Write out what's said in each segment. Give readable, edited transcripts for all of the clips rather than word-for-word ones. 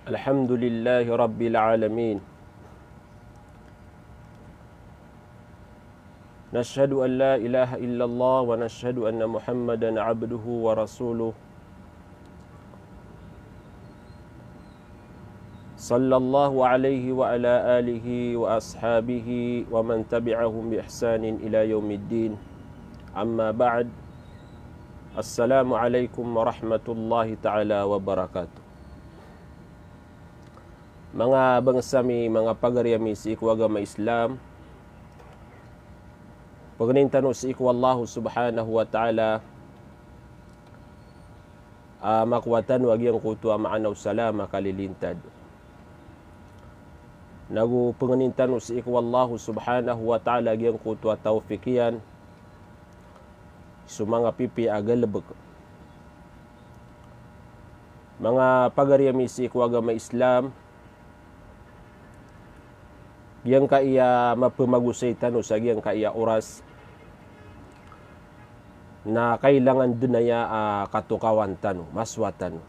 الحمد لله رب العالمين نشهد أن لا إله إلا الله ونشهد أن محمدا عبده ورسوله صلى الله عليه وعلى آله وأصحابه ومن تبعهم بإحسان إلى يوم الدين أما بعد السلام عليكم ورحمة الله تعالى وبركاته. Mga bangsami, mga pagaryami sa iku agama Islam, pagnintanong sa iku Allah subhanahu wa ta'ala, makuwatan wag yung kutu maanaw salama kalilintad. Nagu pagnintanong sa iku Allah subhanahu wa ta'ala yung kutu tawfikiyan, sumanga pipi agalabag. Mga pagaryami sa iku agama Islam, yang kaya mapamagusay tano sa yang kaya oras na kailangan dunaya katukawan tano, maswatan.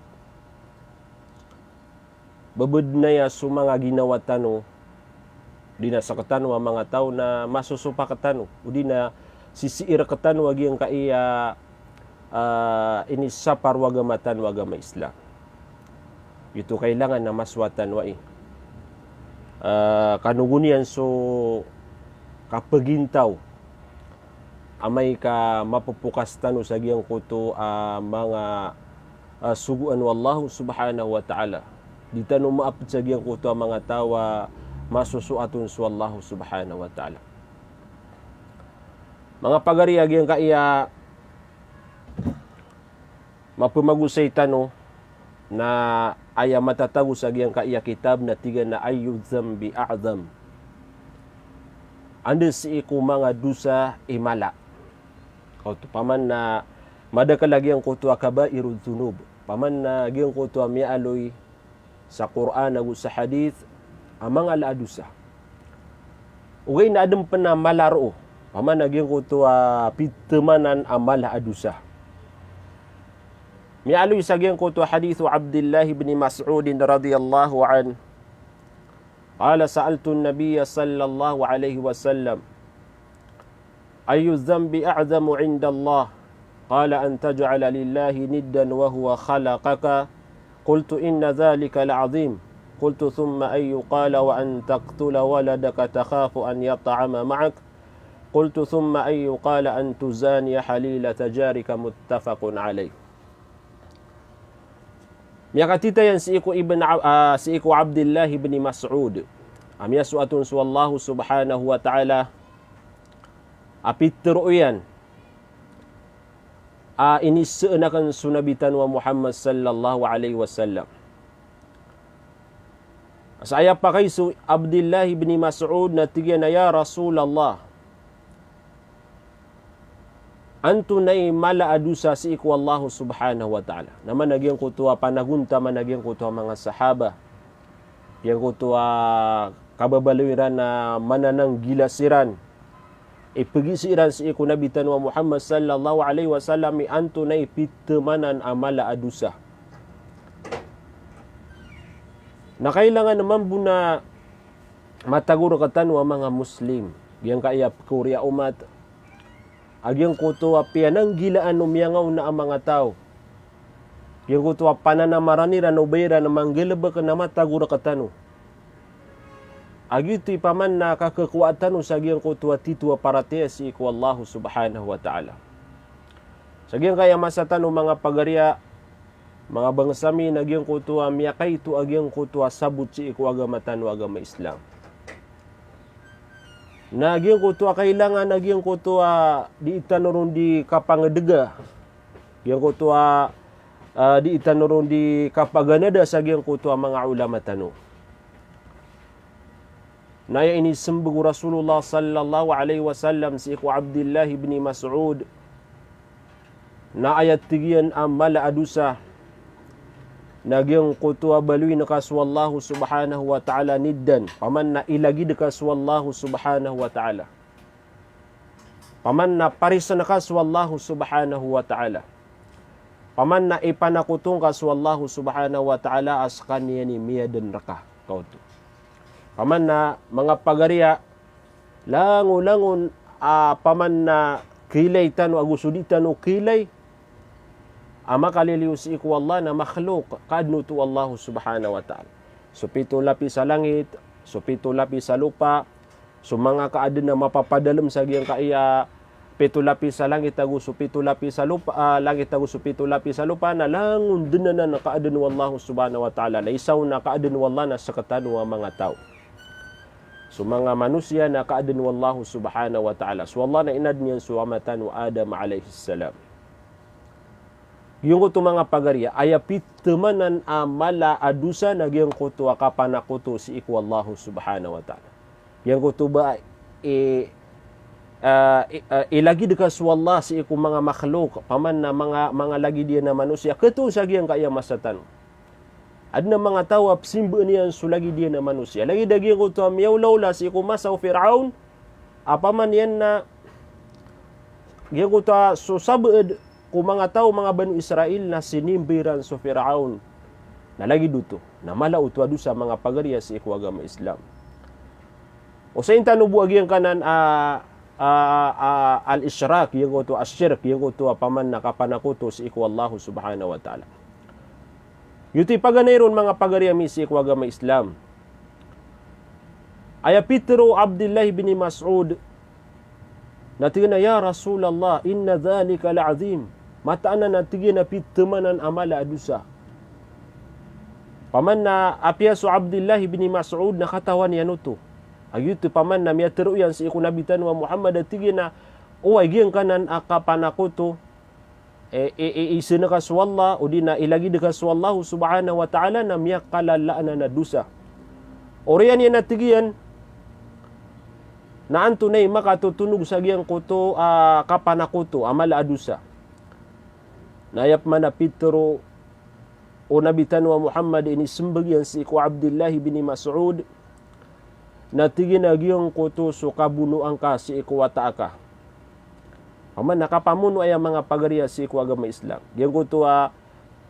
Babud na ya sumanga ginawa tano, di na sa katano ang mga tao na masusupa katano, o di na sisiir katano wag yang kaya inisapar wagamatan wagama Islam. Ito kailangan na maswatan wa kanugunian so kapagintaw amay ka mapupukas tano sa giyang kuto mga suguan wallahu subhanahu wa ta'ala di tano maapit sa giyang kuto mga tawa masusuatun sa wallahu subhanahu wa ta'ala. Mga pagariya giyang kaya mapumagusay tano na aya matatago sa giyang kaya kitab na tiga na ayu zambi a'zam. Anda si iku mga dusa imala. Kauto paman na madakalagi ang kutu kabairu dzunub. Paman na giyang kutu mialoy sa Quran ug sa hadith amang ala dusa. Ugay na adem pena malaro. Paman na giyang kutu pitemanan amala adusa. Mi'aloy sa giyang kutu hadithu Abdullah ibn Mas'ud radhiyallahu an. Qala sa'altu an-nabiy sallallahu alayhi wa sallam ayu dhanbi a'zamu 'inda Allah? Qala an taj'ala lillahi niddan wa huwa khalaqaka. Qultu inna dhalika la'azim. Qultu thumma ayu? Qala wa an taqtula waladaka takhafu an yat'ama ma'ak. Qultu thumma ayu? Qala an tuzaniya halilata jarika. Muttafaqun alayh. Miyakatita yan si iku Abdullah ibn Mas'ud. Amya suatun su Allah subhanahu wa ta'ala. Apitro yan. Inisanakan sunabitan wa Muhammad sallallahu alaihi wasallam. Saya pakai su Abdullah ibn Mas'ud na tigyan na ya Rasulullah. Anto na'y mala adusa si iku Allah subhanahu wa ta'ala. Naman nagyang kutuwa panagunta, nagyang kutuwa mga sahaba. Yang kutuwa kababaliran na mananang gilasiran. Ipagisiran si iku nabitan wa Muhammad sallallahu alaihi wasallam anto na'y pitemanan amala adusa. Na kailangan naman buna mataguro katan wa mga Muslim. Yang kaya Korea umat. Agyang kutuwa pianang gilaan umiyangaw na ang mga tao. Yung kutuwa pananamaranira no bayra na manggilaba ka na matagura katano. Agyo ito'y paman na kakakuatano sa agyang kutuwa tituwa paratea si iku Allah subhanahu wa ta'ala. Sa agyang kaya masatano mga pagarya, mga bangsami na agyang kutuwa miyakay ito agyang kutuwa sabot si iku agamatan agama Islam. Nagyang kutuwa kailangan nagyang kutuwa di itanuron di kapangedega. Yang kutuwa di itanuron di kapaganada sa gyang kutuwa mga ulama tano. Naya ini sembug Rasulullah sallallahu alaihi wasallam si iku Abdullah ibn Mas'ud. Na ayat tigian amala adusa. Nagyang kutuwa baluy na kaswallahu subhanahu wa ta'ala niddan. Paman na ilagi na kaswallahu subhanahu wa ta'ala. Paman na parisan ka sa Wallahu subhanahu wa ta'ala. Paman na ipanakutong ka sa Wallahu subhanahu wa ta'ala as kaniya ni miyadan raka. Kauto. Paman na mga pagariya, langon-langon paman na kilay tano agusuditan o kilay, ama kalilius iku Allah na makhluk kadno tu Allah subhanahu wa ta'ala. So pito lapis sa langit, so pito lapis sa lupa, so mga kaadin na mapapadalam sa giyang kaya pito lapis sa langit tago so pito lapis sa lupa, langit tago so pito lapis sa lupa na langon din na nakaadin wallah subhanahu wa ta'ala. Laisaw na kaadin wallah na sakatan wa mga tao. So mga manusia na kaadin wallah subhanahu wa ta'ala. So Allah na inad niyan suamatan wa Adam alayhi salam. Yung ko mga pagarya, ayapit temanan amala adusa na giyang ko to akapanakuto si iku Allah subhanahu wa ta'ala. Yang ko to ba ilagi dekas wallah si iku mga makhluk, paman na mga lagi dia na manusia, keto sa giyang kaya masatan. Adna mga tao simba niyan sulagi dia na manusia. Lagi daging ko to miyawlawla si iku masaw Fir'aun, apaman yan na giyang ko to so sabed kung mga tao, mga Banu Israel na sinimbiran so Fir'aun, na lagi duto, na malaut wadu sa mga pagariya sa iku agama Islam. O sa intanubu agiyang kanan al-ishrak, yung ko to asyirk, yung ko to paman nakapanakuto sa iku Allah subhanahu wa ta'ala. Yuti paganayron mga pagariya mi sa iku agama Islam. Aya Pedro Abdullah bin Mas'ud, natigna ya Rasulullah, inna dhalika la'azim. Mataan na natigin na pitamanan amala adusa. Paman na apiaso Abdullah bin Mas'ud nakatawan yan ito. Agyuto paman na miyatero yan si iku nabitan wa Muhammad atigin na uway giyang kanan akapanakuto isina ka swalla o di na ilagi ka swallahu subhanahu wa ta'ala na miyakalalaan na dusa. Oriyan yan natigiyan na antunay makatutunog sa giyang kuto kapanakuto amala adusa. Nayap man na Pedro o nabitan wa Muhammad inisembagyan si iku Abdullah bin Mas'ud na tiginagiyong kuto so kabunuan ka si iku wataaka. Aman nakapamuno ay mga pagariya si iku agama Islam. Giyang kuto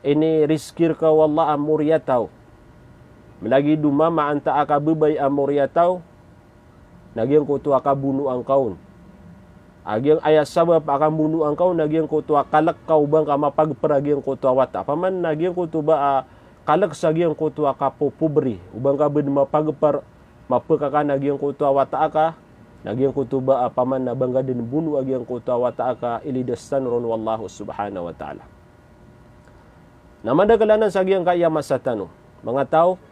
ini riskir ka wallah amuriyataw. Malagi dumama anta aka bebay amuriyataw. Nagyang kuto akabunuan kaun. Agyang ayas sabab akan bunuan kau nagyang kuto kalak kau bang ka mapagperagyang kuto wata. Paman nagyang kuto ba kalak sa gyang kuto kapopubri. Ubang ka ben mapagpar mapekaka nagyang kuto wata aka. Nagyang kuto ba paman na bangga din bunu agyang kuto wata aka ilidastan ron wallahu subhanahu wa ta'ala. Namadagalanan sa gyang kaya masatano. Mga tao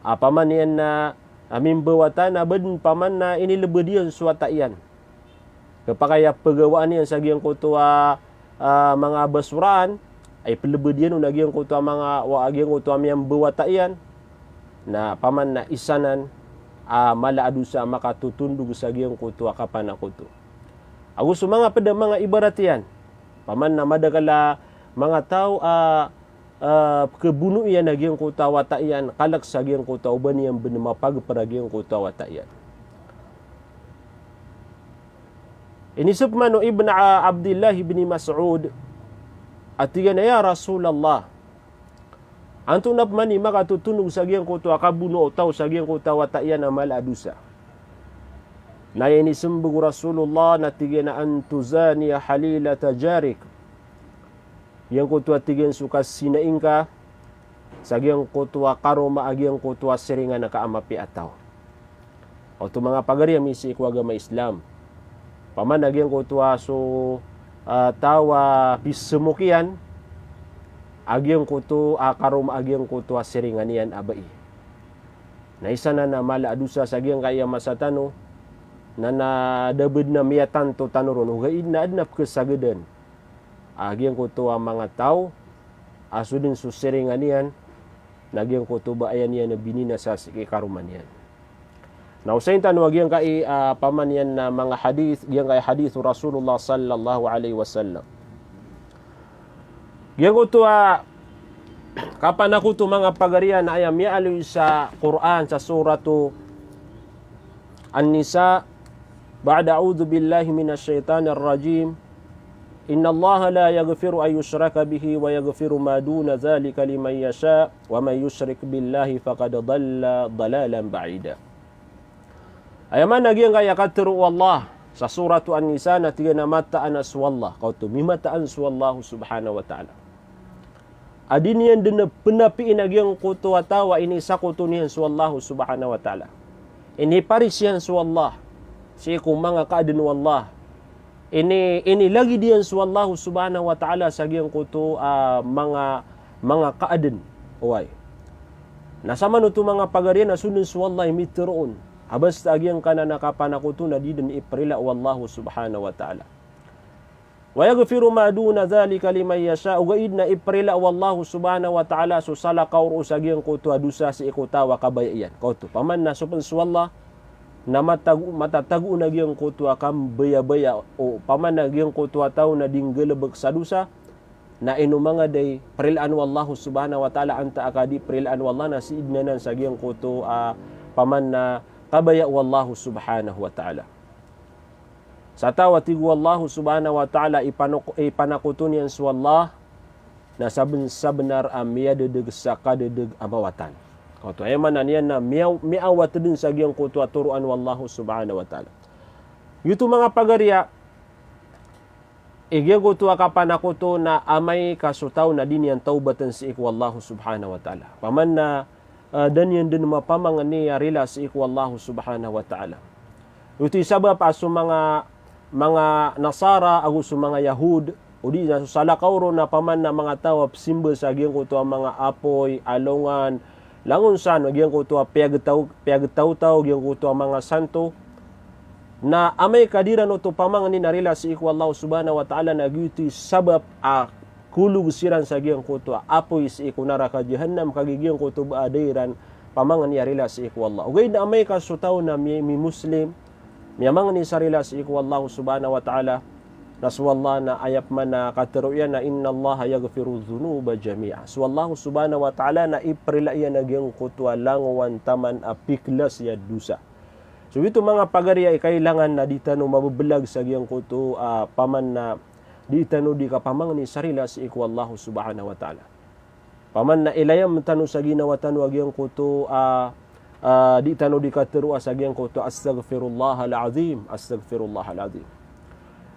paman yan na amin bawatan na ben paman na inilebedian suwata iyan. Kapakaya pagawaan niyan sa giyang kuto mga basuraan ay pelebedian na giyang kuto mga waagiyang kuto amyang buwataian na paman na isanan malaadu sa makatutundog sa giyang kuto kapanakuto. Agus mga pada mga ibaratian paman na madagala mga tao kebuno iyan na giyang kuto wataian kalak sa giyang kuto uban yang benmapag para giyang kuto wataian. Inisip man o Ibn Abdullah bin Mas'ud at tiga na ya Rasulullah anto na man ni makatutunog sa giyang kuto akabuno o tao sa giyang kuto wataian na maladusa. Na inisembug Rasulullah na tiga na antuzani halilata jarik. Yang kuto tiga suka sinaing ka sa giyang kuto karoma agiyang kuto seringan na kaamapi ataw. O to mga pagariya misi iku agama Islam. Paman nagyang kutuwa so tawa pisemukian agyang kutu akarom agyang kutuwa siringanian abai. Na isa na mala adusa sa agyang kaya masatano na nadabed na miyatan to tanuron ugaid na adnap kesagadan. Agyang kutuwa mga tao asudin so siringanian nagyang kutuba ayan yan na binina sa karuman yan. Now sa intan wag yang kai paman yan na mga hadith, yang kai hadith Rasulullah sallallahu alaihi wasallam. Yang ko to kapan ako to mga pagarian na ayam ya sa Quran sa suratu An-Nisa Ba'da a'udzu billahi minasyaitonir rajim. Innallaha la yaghfiru an yushraka bihi wa yaghfiru ma duna dzalika liman yasha wa man yusyrik billahi faqad dhalla dhalalan ba'ida. Ayaman nagiang kaya katru Allah sa suratu An-Nisa na tiga na mataan aswallah kautu mimataan swallahu subhanahu wa ta'ala. Adin yan din penapiin agyang kutu atawa ini sakutu niyan swallahu subhanahu wa ta'ala. Ini paris yan swallah si kung mga kaadin wallah. Ini lagi diyan swallahu subhanahu wa ta'ala sa agyang kutu mga kaadin. Uway. Nasama no to mga pagarian na sunod swallah imitroon. Habas agyang kana nakapanakuto na di din iprila wallahu subhanahu wa ta'ala. Wa yaghfiru ma duna dzalika liman yasha. Ugaid na iprila wallahu subhanahu wa ta'ala so sala kaur usagyang kuto adusa si ikutawa kabayan. Kauto paman na supan swallah na matatagu na gyang kuto akam baya-baya o paman na gyang kuto ataw na dinggelebek sadusa na inumanga day prilaan wallahu subhanahu wa ta'ala anta akadi prilaan wallah na si idnanan sa gyang kuto paman na kabaya wallahu subhanahu wa ta'ala. Sa tawati wallahu subhanahu wa ta'ala ipanakutun yan swallah na sabenar miyadedeg sa kadedeg amawatan. Kauto ay manan yan na miawat din sa giyang kutu aturuan wallahu subhanahu wa ta'ala. Yuto mga pagarya, igyan kutu akapanakuto na amay kasutaw na din yan taubatan si wallahu subhanahu wa ta'ala. Paman na dan yan din mapamangan niya rila si wallahu subhanahu wa ta'ala. Ito isabab aso mga Nasara aguso mga Yahud o di na salakawro na paman na mga tawap simbol sa agyang kuto mga apoy, alongan, langon san agyang kuto piyagtaw-taw agyang kuto mga santo na amay kadiran o to pamangan ni narila si wallahu subhanahu wa ta'ala na gyuti sabab kulug siran sa giyang kuto apoy si ikunara ka jahannam kagigiyang kuto baadairan pamangan niya rila si wallah. Ugay na amay kasutaw na mi muslim miyamangan ni sarila si wallahu subhanahu wa ta'ala naswallah na ayap man na katiruyan na inna allaha yaghfiru dhunuba jami'a. Swallahu subhanahu wa ta'ala na iprila yan na giyang kuto langawan taman apiklas ya dusa. So ito mga pagarya kailangan na ditano mabubulag sa giyang kuto paman na di tano di kapamangan ni sarila si wallahu subhanahu wa ta'ala. Paman na ilayam tano sa ginawa tano agyang kuto di tano di katiru sa agyang kuto astaghfirullahal azim, astaghfirullahal azim.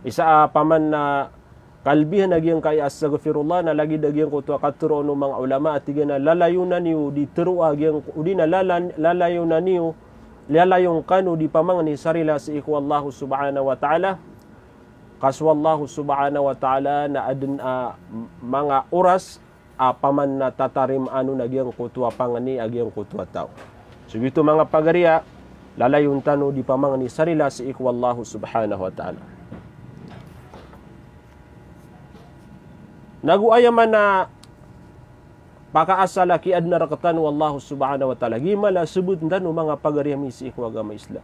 Isa paman na kalbihan agyang kay astaghfirullah na lagi dagyang kuto katiru no mga ulama at na lalayunan niyo di tiru agyang udi na lalayunan niyo lalayong kanu di pamangan ni sarila si wallahu subhanahu wa ta'ala. Kaswallahu subhanahu wa ta'ala na adun mga oras paman na tatarim nagyang kutua pangani agyang kutua tao. So ito mga pagarya lalayon tano di pamangani sarila si wallahu subhanahu wa ta'ala. Naguayaman na pakaasala ki adna rakatan wallahu subhanahu wa ta'ala. Gimala subut tano mga pagarya mi si agama Islam.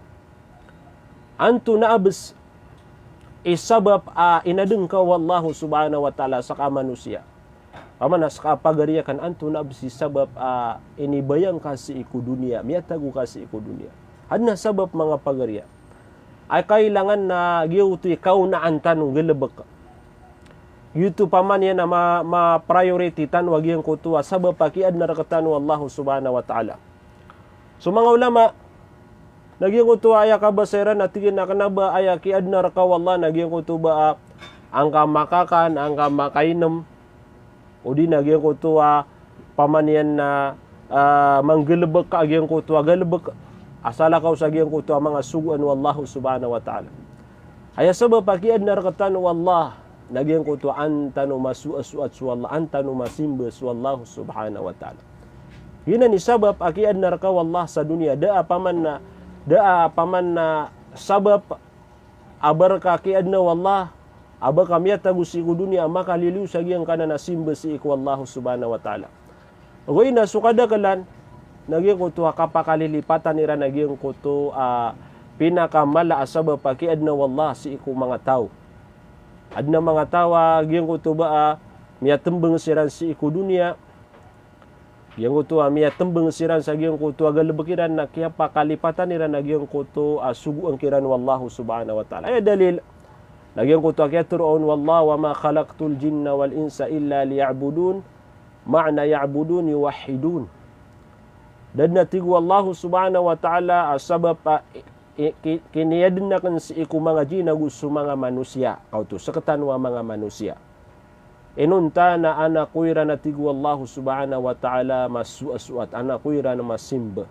Antu naabes isabab inadeng ka wallahu subhanahu wa ta'ala sa kamanusia. Paman sa kapagariya kan anto na absi sabab inibayang ka si iku dunia, miyatago ka si iku dunia. Hadna sabab mga pagariya. Ay kailangan na giyuto ikaw na antanong gilabak ka. Yuto paman yan na ma-priority tan wag yung kutuwa sabab pakiad na rakatan wallahu subhanahu wa ta'ala. So mga ulama, nagyang kutuwa aya kabasiran at tigin na kanaba aya kiad na rakaw Allah nagyang kutuwa ang kamakakan, ang kamakainom o di nagyang kutuwa paman yan na manggilabak ka agyang kutuwa galabak asala ka sa agyang kutuwa mga suguan wallahu subhanahu wa ta'ala. Aya sabab pakiad na rakatan wallah nagyang kutuwa antano masuasuat wallah antano masimbas wallahu subhanahu wa ta'ala. Yun ni sabab akiad na rakaw Allah sa dunia daa paman na sabab abar ka kiad na wallah aba kami tagusi ku dunia maka liliu sagyang kana na simbas si wallahu subhanahu wa ta'ala. Oy na sukada kalan nagyang kutuwa kapakalilipatan nira nagyang kutu pinakamala asabab pakiad na wallah si iku mga tao. Adna mga tawa gyang kutuba miyatembeng siran si iku dunia Yang kutu amia tembeng siran sa giyang kutu aga lebekiran na kaya pakalipatan nira na giyang kutu sugu ang kiran wallahu subhanahu wa ta'ala. Ay dalil. Nagyang kutu kaya turoon wallahu wa ma khalaqtul jinna wal insa illa liya'budun. Ma'na ya'budun yuwahidun. Dan natigu wallahu subhanahu wa ta'ala sabab kiniyadin na kan si iku mga jinagus mga manusia. Kautu sakatan wa mga manusia. Inunta na anak kuira na tigu Allah subhanahu wa ta'ala masuasuat. Anak kuira na masimba.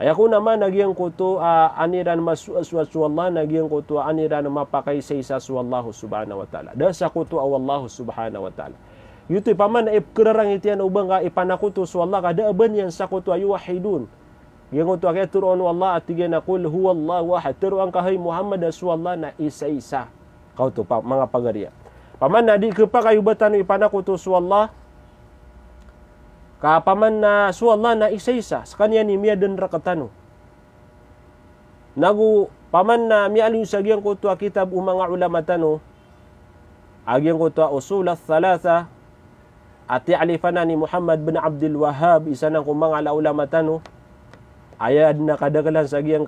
Ay ako naman nagyang kuto aniran masuasuat su Allah. Nagyang kuto aniran mapakaysaysa su Allah subhanahu wa ta'ala. Dasa kuto Allah subhanahu wa ta'ala. Yuto'y paman na ikerarang itiyan ubang ka ipanakuto su Allah. Kada aban yan sa kuto ayuwahidun. Yang kuto kaya turuan Allah at tigyan na kul huwa Allah wahad. Turuan kahay Muhammad su Allah na isa-isa. Kauto pa mga pagariya. Paman na di ka pa kayo batano ipanakuto su Allah. Kapaman na su Allah na isa-isa. Sa kanya ni miya dan rakatano. Nagu paman na miya alin sa giyang kuto kitab mga ulama tano. Agyang kuto usulat thalatha. At i'alifana ni Muhammad bin Abdul Wahhab. Isa ng mga ulama tano. Ayad na kadagalan sa giyang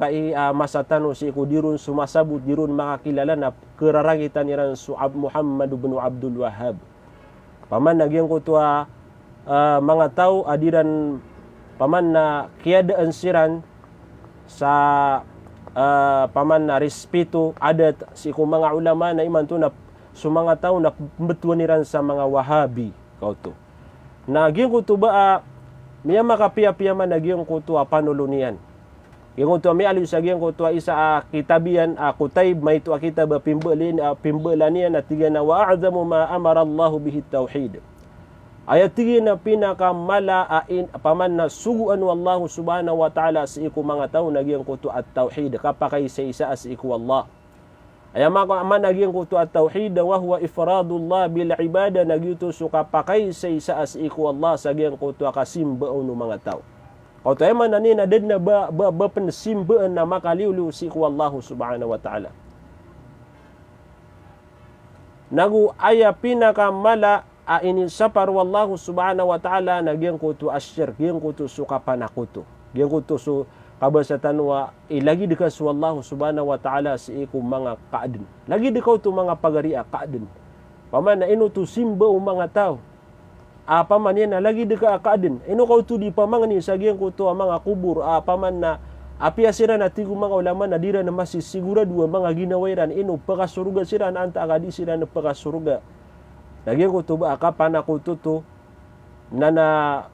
masatano si kudirun sumasabut dirun makakilala na kerarangitan niran su'ab Muhammad bin Abdul Wahhab. Paman nagyang kutua mga tao adiran paman na kiadaan siran sa paman na respeto adat si mga ulama na iman to na mga tao na betuan niran sa mga Wahabi kauto. Nagyang kutuba miya makapiya-piya man nagyang kutua panulunian. Yung kutua mi alim sa gyang kutua isa kitabian kutayb may tu kitab pimbelanian at tiga na wa'azamu ma amara Allah bihi tauhid. Ayat tiga na pinakamala paman na suguan wallah subhanahu wa ta'ala sa iku mga tao nagyang kutua at tauhid kapakay sa isa as iku Allah. Ay man nagyang kutua at tauhid wa huwa ifradullah bil ibada nagyuto suka pakay sa isa as iku Allah sa gyang kutua kasimba no mga tao. Kauto ay man nani na na ba pensimbaan na makaliwliw si iku Allah subhanahu wa ta'ala. Nagu aya pinakamala ini sapar wallahu subhanahu wa ta'ala nagyang kutua asyirk gyang kutu suka panakuto. Gyang kutu su kabasatan wa ilagi dekat su Allah subhanahu wa ta'ala si iku mga kaadin. Lagi dekaw tu mga pagaria kaadin. Paman na ino tu simba o mga tao. Paman yan na lagi deka kaadin. Ino kau tu di pamangani sa giyang kuto mga kubur. Paman na apiasira na tigo mga ulama na dira na masisigura dua mga ginawairan. Ino pagkasuruga sira na anta agadi sira na pagkasuruga. Nagyang kuto ba kapan ako tuto na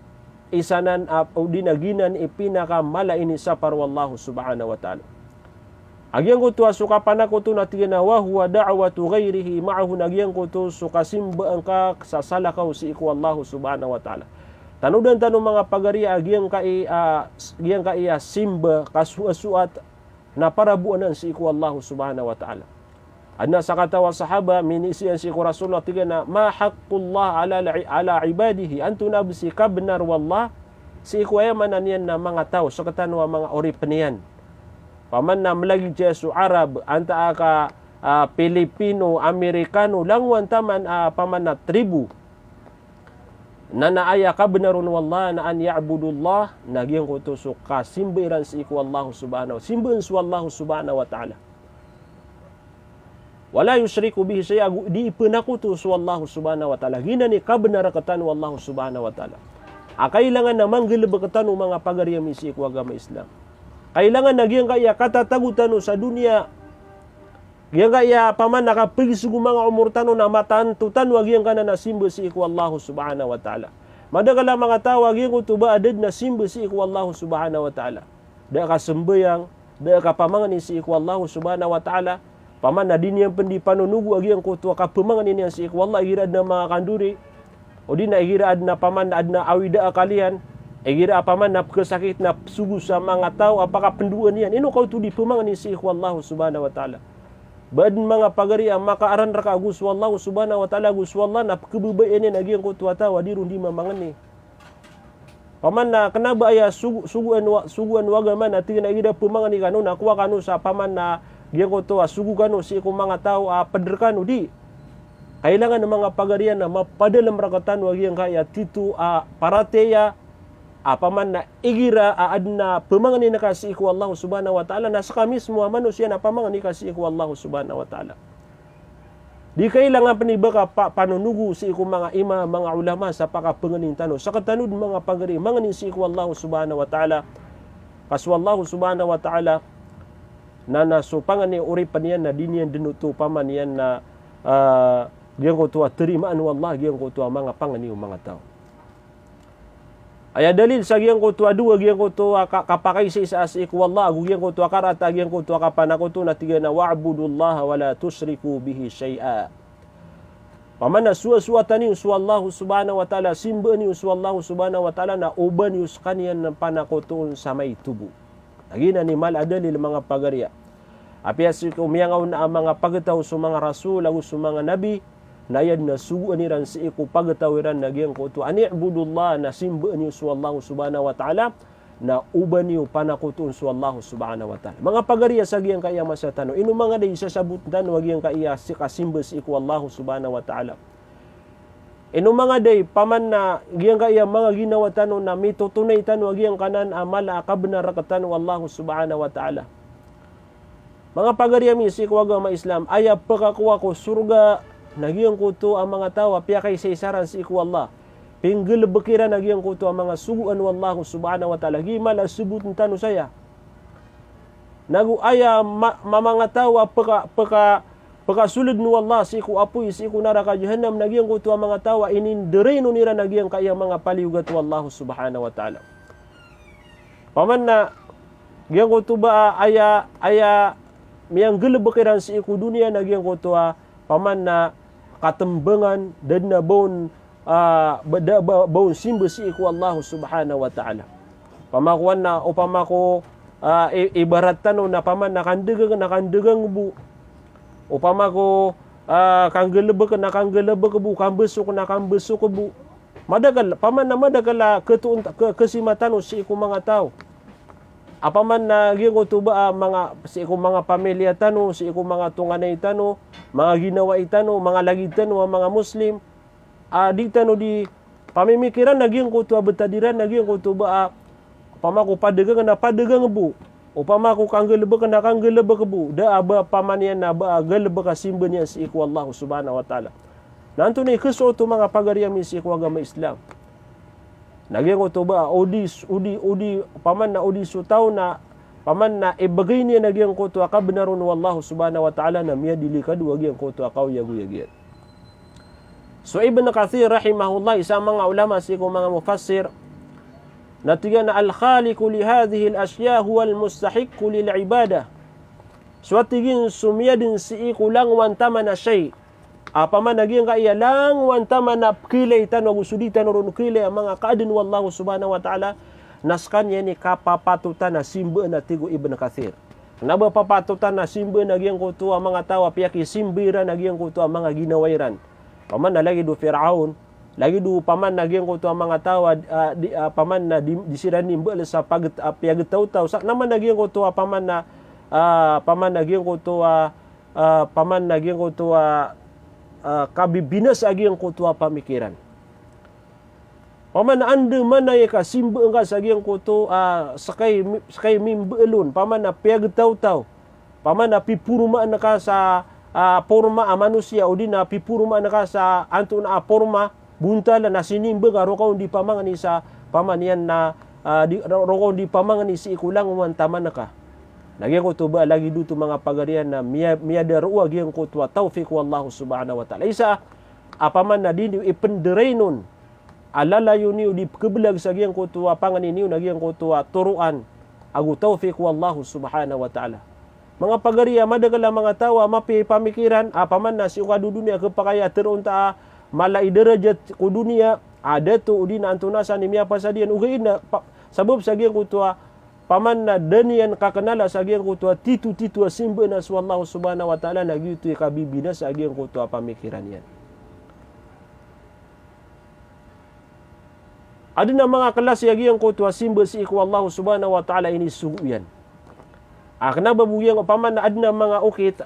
isanan o dinaginan ipinakamala ini sapar wallahu subhanahu wa ta'ala. Agyang kuto sukapan ako to na tiganawa huwa da'watu ghairihi ma'ahu nagyang kuto sukasimba ang ka sasalakaw si iku wallahu subhanahu wa ta'ala. Tanudan tanong mga pagariya agyang kai simba kasuasuat na parabuanan si iku wallahu subhanahu wa ta'ala. Adna sa katawa sahaba minisiyan si Rasulullah tiga na ma haqqullah ala ibadihi antu nabsi kabnar wallah si ikuyaman niyan na mga tao sa katanwa mga oripnian. Paman na malagi su Arab anta aka Pilipino, Amerikano langwan taman paman na tribu na naaya kabnarun wallah na an ya'budullah nagyang kuto suka simbiran si iku Allah subhanahu simben su Allah subhanahu wa ta'ala. Wala yusyriku bihi syai'a di penakuto su Allah subhanahu wa ta'ala. Gina ni kabnarakatan wallahu subhanahu wa ta'ala. Kailangan na manggelebekatan mga pagariya misi ku agama Islam. Kailangan na giyang kaya katatagutan sa dunia. Giyang kaya paman nakapigi sugu mga umurtano na matantutan wag giyang kana na simba si iku Allah subhanahu wa ta'ala. Madagala mga tao giyang utuba adad na simba si iku Allah subhanahu wa ta'ala. Da ka sembayang, da ka pamangan si iku Allah subhanahu wa ta'ala. Paman na din yang pendipanunugu agi yang kutua kapemangan ini yang si iku Allah igira adna mga kanduri. O di na igira adna paman na adna awida kalian. Igira paman na kesakit na sugu sa mga tao apakah penduan yan. Ino kau tu di pemangan ni si iku Allah subhanahu wa ta'ala. Badan mga pagari ang makaaran raka Gus wallahu subhanahu wa ta'ala Gus wallah na kebebayan ini agi yang kutua tahu dirun di mamangan ni. Paman na kenapa ayah suguan wagaman na tingin na igira pemangan ni kanu na kuwa kanu sa paman na Giyan ko to sugu kanu si iku mga tao paderkanu di. Kailangan ng mga pagarian na mapadalam rakatan wag yang kaya titu parateya Apaman na igira adna pemangani na kasi iku Allah subhanahu wa ta'ala na sa kami semua manusia na pamangani kasi iku Allah subhanahu wa ta'ala. Di kailangan panibaka panunugu si iku mga ima, mga ulama sa pakapanganing tano. Sa katanud mga pagari, manganin si iku Allah subhanahu wa ta'ala. Kaso Allah subhanahu wa ta'ala na nasupangani uripan yan na diniyan dinutu paman yan na giyan ko tuwa terimaan wallah giyan ko tuwa mga pangani mga tao. Aya dalil sa giyan ko tuwa dua giyan ko tuwa kapakay sa isa iku wallah giyan ko tuwa karata giyan ko tuwa kapanako tu na tiga na wa'budullaha wala tusriku bihi syai'a. Pamana suwa-suwa tani su Allah subhanahu wa ta'ala simba ni su Allah subhanahu wa ta'ala na uban yus kaniyan ng panako tuon sa may tubo. Lagi na ni mal adalil mga pagarya. Apia si kumiyangaw na ang mga pagataw sa mga rasul o sa mga nabi na yan na suguan niran si iku pagatawiran na giyang ko ito. Ani'budullah na simba niyo su Allah subhanahu wa ta'ala na uban niyo panakutuon su Allah subhanahu wa ta'ala. Mga pagariya sa giyang kaya masatano. Ino mga day sasabutan wag giyang kaya si kasimba si iku Allah subhanahu wa ta'ala. Ino mga day paman na giyang kaya mga ginawa tano na mitutunay tano wag giyang kanan amala akabna rakatan Allah subhanahu wa ta'ala. Mga pagariya mi si kuwaga ma Islam aya pagkakuha ko surga nagyang kuto ang mga tao piya kay sa isaran si iku Allah. Pinggil bekiran nagyang kuto ang mga suguan wallahu subhanahu wa ta'ala. Gimala subut tano saya. Nagu aya mga tao paka sulid ni wallah si iku apoy si iku neraka jahannam nagyang kuto ang mga tao inindereno nira nagyang kaya mga paliugat wallahu subhanahu wa ta'ala. Paman na gyang kuto ba aya miyang gelebekiran si iku dunia nagyang kuto paman na katembangan dan na baun simba si iku Allah subhanahu wa ta'ala. Pamakuan na upamako ibarat tano na paman nakandegang bu. Upamako kanggelebek bu kambesuk bu. Madagal paman na madagal kesimatan si iku mga tao. Apaman na giyan ko ba mga si iku mga pamilya tano, si iku mga tunganay tano, mga ginawa itano, mga lagi tano, mga Muslim, di tano di pamimikiran na giyan ko betadiran na giyan ko ba pamaku padagang na padagang bu, upamaku kanggelebek na kanggelebek bu, da aba pamanian na ba gelebek simba niya si iku Allah subhanahu wa ta'ala. Nanto ni keso to mga pagariya mi si iku agama Islam. Nagyang ko ba udi paman na udi sutaw na paman na ibagay niya nagyang ko to akabenaron wallahu subhanahu wa ta'ala na miya dilikadu nagyang ko to akaw yagu-yagyan. So Ibn Kathir rahimahullah isa mga ulama si mga mufassir na tiga na al-khaliqu li hadhihi al-asya huwa al-mustahiqqu lil ibadah. So tigin sumiyadin si iku lang wantama na shay. Apaman nagyang kaya lang wantama na kilay tano gusuditan ron kilay ang mga kaadin wallahu subhanahu wa ta'ala naskan yan ni kapapatutan na simba na tigo Ibn Kathir. Naba papatutan na simba nagyang kuto ang mga tawa piyaki simbira nagyang kuto ang mga ginawairan. Paman na lagi do Fir'aun, lagi do paman nagyang kuto ang mga tawa paman na disiran nimba sa pagtaw-taw sa naman nagyang kuto paman na paman nagyang kuto paman nagyang kuto kabibinas agi ang kutua pamikiran. Paman na anda mana ya ka simba nga sa agi ang kuto sakay mimbeelun. Paman na piyagtaw-taw. Paman na pipuruma na ka sa porma manusia o di na pipuruma na ka sa anto na porma buntala na sinimba nga rokaw di pamangani sa paman yan na rokaw di pamangani si ikulang umantaman na ka. Nagyang ko ba lagi dito mga pagarian na miyadaruwa gyang ko tuwa tawfiq wallahu subhanahu wa ta'ala. Isa apaman na din ipenderenon alalayo niyo di kebelag sa gyang ko tuwa pangani niyo nagyang ko tuwa turuan agu tawfiq wallahu subhanahu wa ta'ala. Mga pagaria madagala mga tawa mapi pamikiran apaman na si ukadu dunia kepakaya terunta malai derajat ku dunia ada tu udina antunasa ni miya pasadian ugaina sabab sa gyang ko tuwa paman na danian kakenala sa agian kutua titu simba na wallahu subhanahu wa ta'ala na gitu kabibina sa agian kutua pamikiran yan. Ada na mga kelas agian kutua simba si iku wallahu subhanahu wa ta'ala ini sugu yan. Kenapa bugyan paman na ada na mga ukit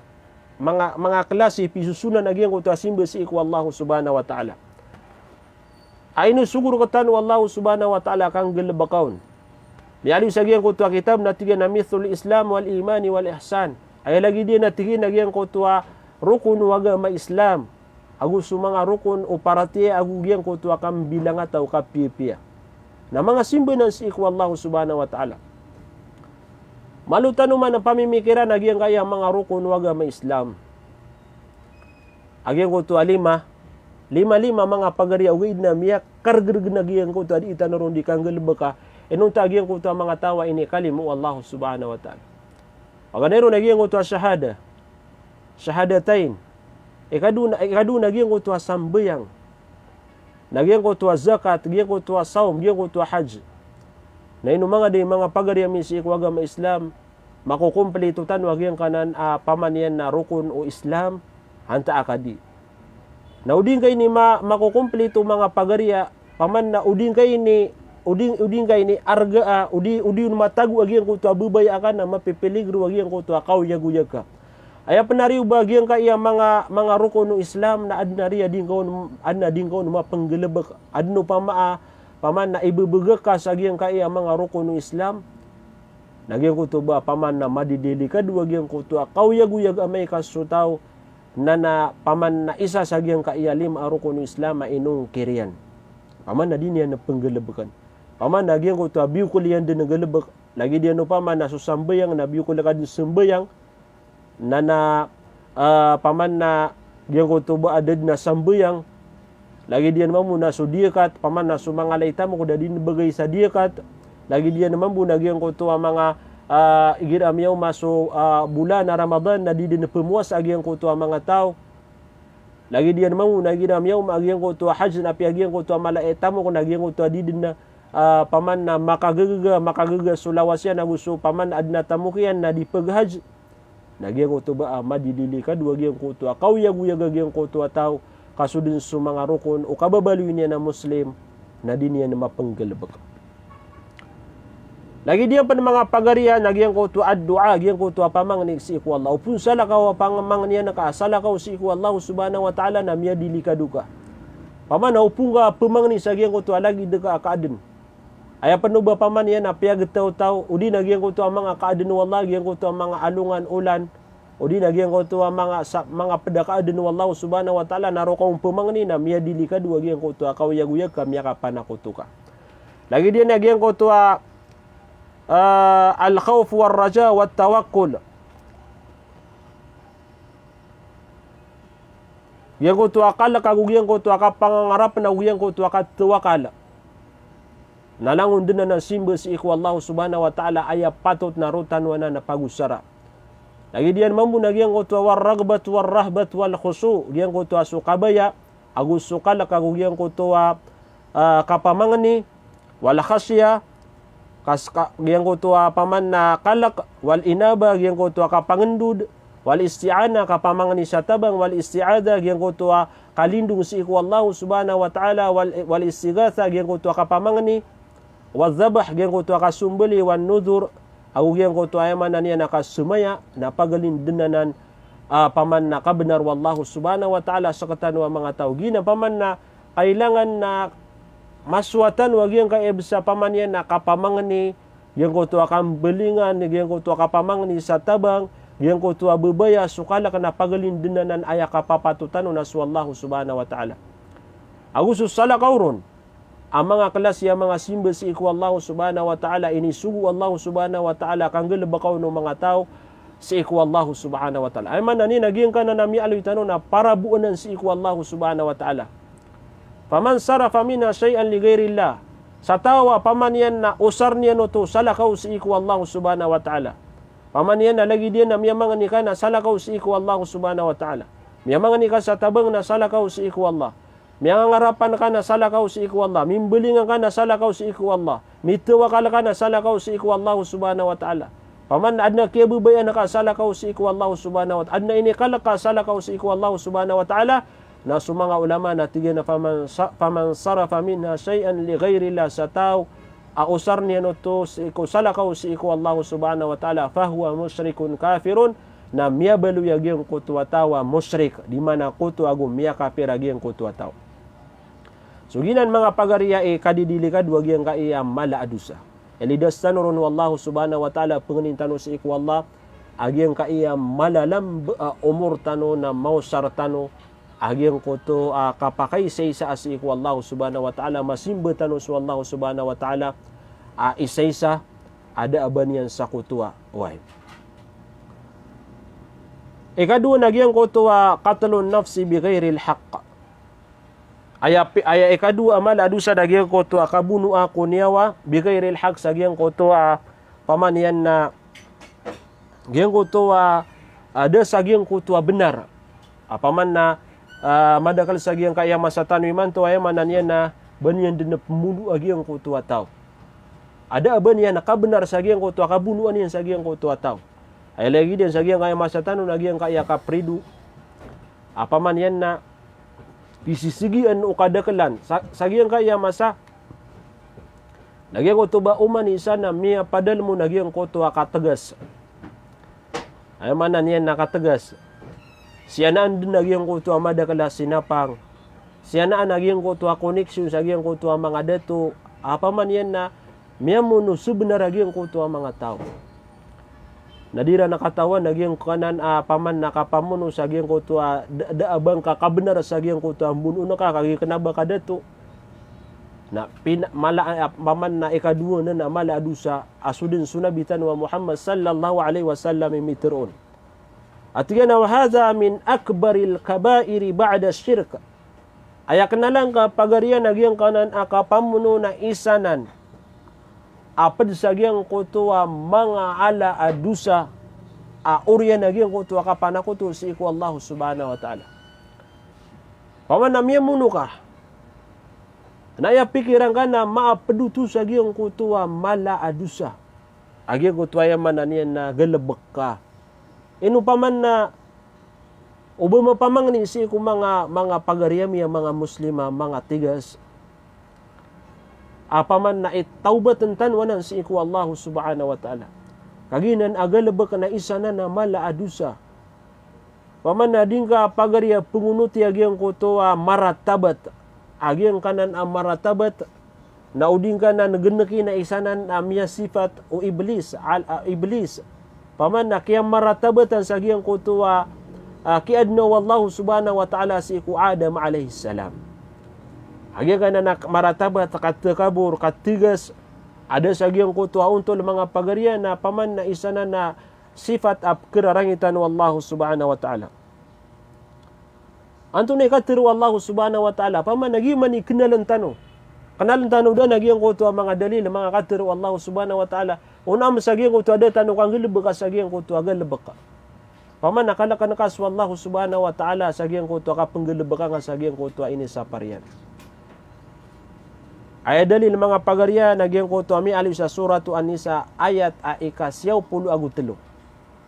mga kelas pisusunan agian kutua simba si iku wallahu subhanahu wa ta'ala. Ainu sugur katan wallahu subhanahu wa ta'ala kang gelebakaun. Miali sagian kutua kitab natigan na mithul Islam wal imani wal ihsan. Ay lagi dia natigin nagian kutua rukun wagama Islam. Agu sumanga rukun uparatia agu gian kutua kam bilang atau kapipia. Na mga simbonan si iku Allah subhanahu wa ta'ala. Malutan naman ang pamimikiran nagian kaya mga rukun wagama Islam. Agian kutua lima mga pagari awid na miyak kargerg nagian kutua di itanaron di kanggal baka. Enong tagian kutua mga tawa ini kalimu Allah subhanahu wa ta'ala. Aganero nagian kutua syahadatain. Ikadu nagian kutua sambayang. Nagian kutua zakat, nagian kutua saum, nagian kutua haji. Na ino mga di mga pagari misi wagama Islam makukumplitutan wagian kanan pamanian na rukun o Islam hanta akadi. Na uding kay ni makukumplito mga pagariya paman na uding kay ni arga udi matagu agian kutua bubay akan na mapipiligro agian kutua kauyag-uyag ka. Aya penariu bagian ka iya mga rukun Islam na adnari ading kaon mapenggelebek adno paman na ibebege ka sagian ka iya mga rukun Islam. Nagian kutuba paman na madidili ka dua gian kutua kauyag-uyag amay kasutaw na paman na isa sagian ka iya lima rukun Islam inung kirian. Paman na din yan na penggelebekan. Paman na gian kutua biu kulian din nagelebek lagi dia no paman na susambayang na biu kulian sembayang nana paman na giang kutuba adad na sambayang lagi dia mampu na sudiakat paman na sumangalay tamo kuda din bagay sa diakat lagi dia mampu na giang kutuwa mga igir amyaw maso bulan na Ramadan na di din pemuas agiang kutuwa mga tao lagi dia mampu na igir amyaw agiang kutuwa hajj na piagiang kutuwa malay tamo kuda giang kutuwa di din na paman na makagaga sulawasyan na gusto paman adna tamukian na di paghaj nagiang kutuba madidili ka dua giang kutuwa kauyag-uyag giang kutuwa tao kasudin su mga rukun o kababaluin niya na Muslim na din niya na mapanggalabag. Lagi dia pa mga pagariya nagiang kutuwa ad-dua giang kutuwa pamangnig si iku Allah upun sala ka pamang niya nakasala ka si iku Allah subhanahu wa ta'ala na miya dili ka duka paman na upun ka pamangni sa giang kutuwa lagi deka akaadin. Aya panuba paman yan apiag taw-taw udi nagiang ko to mga kaadin wallah giang ko to mga alungan ulan udi nagiang ko to mga pedakaadin wallah subhanahu wa ta'ala naro kong pemangni na miya dili ka dua giang ko to kauyag-uyag ka miya kapanakutuka. Lagi dia nagiang ko to al khawf war raja wat tawakkul. Giang ko to akala kagugiang ko to kapangarap na giang ko to katawakala. Nalangon din na ng simbol si iku Allah subhanahu wa ta'ala ay patut na rutan wana na pagusara. Lagi diyan mambu na giyang kutu war ragbat war rahbat wal khusu giyang kutu sukabaya agus sukala kagu giyang kutu kapamangani wal khasya giyang kutu paman na kalak wal inaba giyang kutu kapangendud wal isti'ana kapamangani sa tabang wal isti'ada giyang kutu kalindung si iku Allah subhanahu wa ta'ala wal istighatha giyang kutu kapamangani wadzabah giang kutu akasumbeli wan nudur aku giang kutu ayaman niya nakasumaya napagalin dinanan paman na kabenar wallahu subhanahu wa ta'ala sakatan wa mga tao gina paman na kailangan na maswatan wa giang kaibsa paman yan nakapamangani giang kutu akambelingan giang kutu akapamangani sa tabang giang kutu abubaya sukala kana pagalin dinanan aya kapapatutan na wallahu subhanahu wa ta'ala aku susala kauron ang mga kelas yang mga simbol si iku Allah subhanahu wa ta'ala ini sugu Allah subhanahu wa ta'ala kang gelebakaw ng mga tao si iku Allah subhanahu wa ta'ala. Ay man nani naging ka na nami aloy tanong na para buunan si iku Allah subhanahu wa ta'ala. Faman sarafa minha syai'an li ghairillah. Sa tawa paman yan na usar niya no to salakaw si iku Allah subhanahu wa ta'ala. Paman yan na lagi din na miyamangan ni ka na salakaw si iku Allah subhanahu wa ta'ala. Miyamangan ni ka sa tabang na salakaw si iku Allah. Miyangarapan ka na salakaw si iku Allah. Mimbelingan ka na salakaw si iku Allah. Mitawakal ka na salakaw si iku Allah subhanahu wa ta'ala. Paman adna kiyabubayan ka salakaw si iku Allah subhanahu wa ta'ala. Adna inikala ka salakaw si iku Allah subhanahu wa ta'ala. Na sumanga ulama na tigyan na faman sarafa minha syai'an li ghairillah sa tao. Ausar niya no to si iku salakaw si iku Allah subhanahu wa ta'ala. Fahuwa musyrikun kafirun. Na miya balu yagyang kutuwa tawa musyrik. Di mana kutu agum miya kafir yagyang kutuwa tawa. So ginan mga pagariya kadidili ka duwag yang kaiya mala adusa. Eli dastanurun wallahu subhanahu wa ta'ala pengenin tanu si iku Allah agiang kaiya malalam umur tanu na mausar tanu agiang koto kapakai saysa si iku Allah subhanahu wa ta'ala masimba tanu su Allah subhanahu wa ta'ala isaysa ada abanian sakutua wahid. Ikadua nagiang koto qatlun nafsi bighairil haqq. Aya ikadua amal adusa dagiang koto kabunu ako niyawa bighairil haqq sagiang koto pamanian na giang koto ada sagiang koto benar. Paman na madakal sagiang kaya masa tanwiman to ay mananian na banian din pemulu agiang koto ataw. Ada abanian na kabenar sagiang koto kabunuan yan sagiang koto ataw. Ay lagi din sagiang kaya masa tanu nagiang kaya kapridu. Paman yan na pisisigian o kadakalan sagiang kaya masa nagiang koto ba uman isa na miya padal mo nagiang koto katagas ay manan yan nakatagas siya naan din nagiang koto madakala sinapang siya naan nagiang koto koneksyon sagiang koto mga dato apaman yan na miya mo no subnar nagiang koto mga tao nadira nakatawan nagiang kanan paman nakapamuno sagiang koto daabang kakabenar sagiang koto ambun una ka kagi kenaba kadato na mala paman na ikadua na mala adusa asudin sunabitan wa Muhammad sallallahu alaihi wasallam mitrun atigana wa hadha min akbaril kabairi ba'da syirk ayak nalang ka pagarian nagiang kanan akapamuno na isanan apad sagiang koto mga ala adusa urya nagiang koto kapanakoto si iku Allah subhanahu wa ta'ala. Paman namya muno ka. Naya pikiran ka na maapaduto sagiang koto mala adusa. Agiang koto ay mananian na galabak ka. Ino paman na ubama pamangni si iku mga pagariyami mga muslima mga tigas. Apaman na itawbatan tanwanan si iku Allah subhanahu wa ta'ala. Kaginan agalabak na isa na mala adusa. Paman na din ka pagariya pungunuti agiang koto maratabat. Agiang kanan maratabat. Nauding ka na naganaki na isanan miya sifat o iblis. Iblis. Paman na kaya maratabatan sa agiang koto kiadna wallahu subhanahu wa ta'ala si iku Adam alaihi salam. Agiang ka na maratabat, katakabur, katigas, ada sagiang koto untuk mga pagarian na paman na isa na sifat kerarangitan wallahu subhanahu wa ta'ala. Anto na ikatiru wallahu subhanahu wa ta'ala, paman nagiman ni kenalan tano. Kenalan tano da nagiang koto mga dalil, mga katiru wallahu subhanahu wa ta'ala. Unam sagiang koto ada tano kang gilibak ka sagiang koto agalibak ka. Paman nakalakan ka wallahu subhanahu wa ta'ala sagiang koto kapenggilibak ka sagiang koto ini saparian. Ayat dalil mga pagarian nagiang koto ami alif sa suratu An-Nisa ayat ikasyaw pulo agutelo.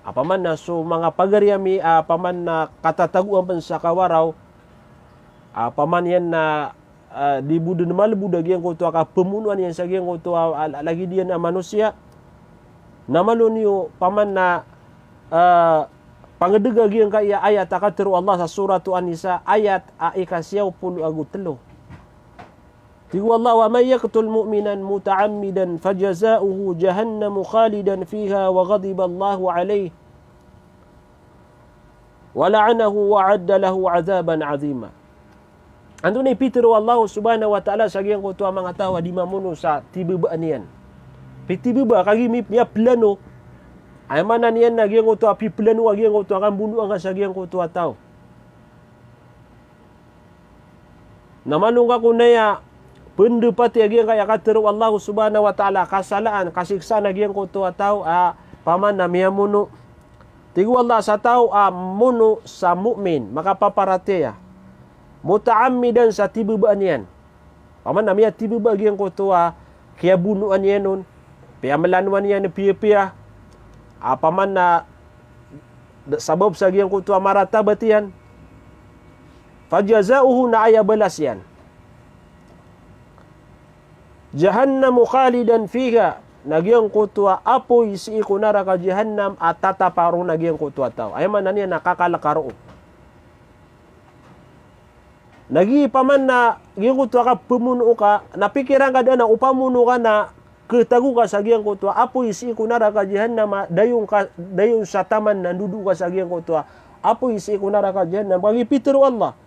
Apaman na so mga pagarian mi apaman na katataguan pan sa kawaraw apaman yan na di budun malbu dagiang koto ka pemunuan yan sa giang koto lagi diyan na manusia namalon yo paman na pangedega giang kaya ayat akatiru Allah sa suratu An-Nisa ayat ikasyaw pulo agutelo. Tigu Allah wa man yaqtul mu'minan muta'ammidan fajaza'uhu jahannam khalidan fiha wa ghadiba Allahu alayhi wa la'anahu wa 'adda lahu 'adzaban 'azima. Anto ni Peter Allah subhanahu wa ta'ala sagiang koto mga tawa di mamuno sa tibeba niyan. Pitibeba kagi mi plano ay manan niyan nagiang koto api plano agiang koto akan bunuh ang sagiang koto ataw. Namalung ka kunaya pendapati agiang kaya katiru Allah subhanahu wa ta'ala kasalaan, kasiksa nagiang koto ataw paman na miya muno. Tigu Allah sa tao muno sa mu'min, makapaparatiya. Muta'ammidan sa tibubaan yan. Paman na miya tibubaan agiang koto kaya bunuan yan nun. Piyamalanuan yan ni piya-piya. Paman na sabab sa agiang koto maratabat yan. Fajazauhu na ayabalas yan. Jahannam khalidan fiha nagyang kutwa apoy si ikunara ka jahannam at tataparo nagyang kutwa tao. Ay man niya nakakalakaro. Nagi paman na giyang kutua ka pumuno ka, napikiran ka na upamuno ka na ketagu ka sa giyang kutua, apoy si kunara ka jahannam, dayon sa taman na dudu ka sa giyang kutua, apoy si kunara ka jahannam, bagi pitru Allah,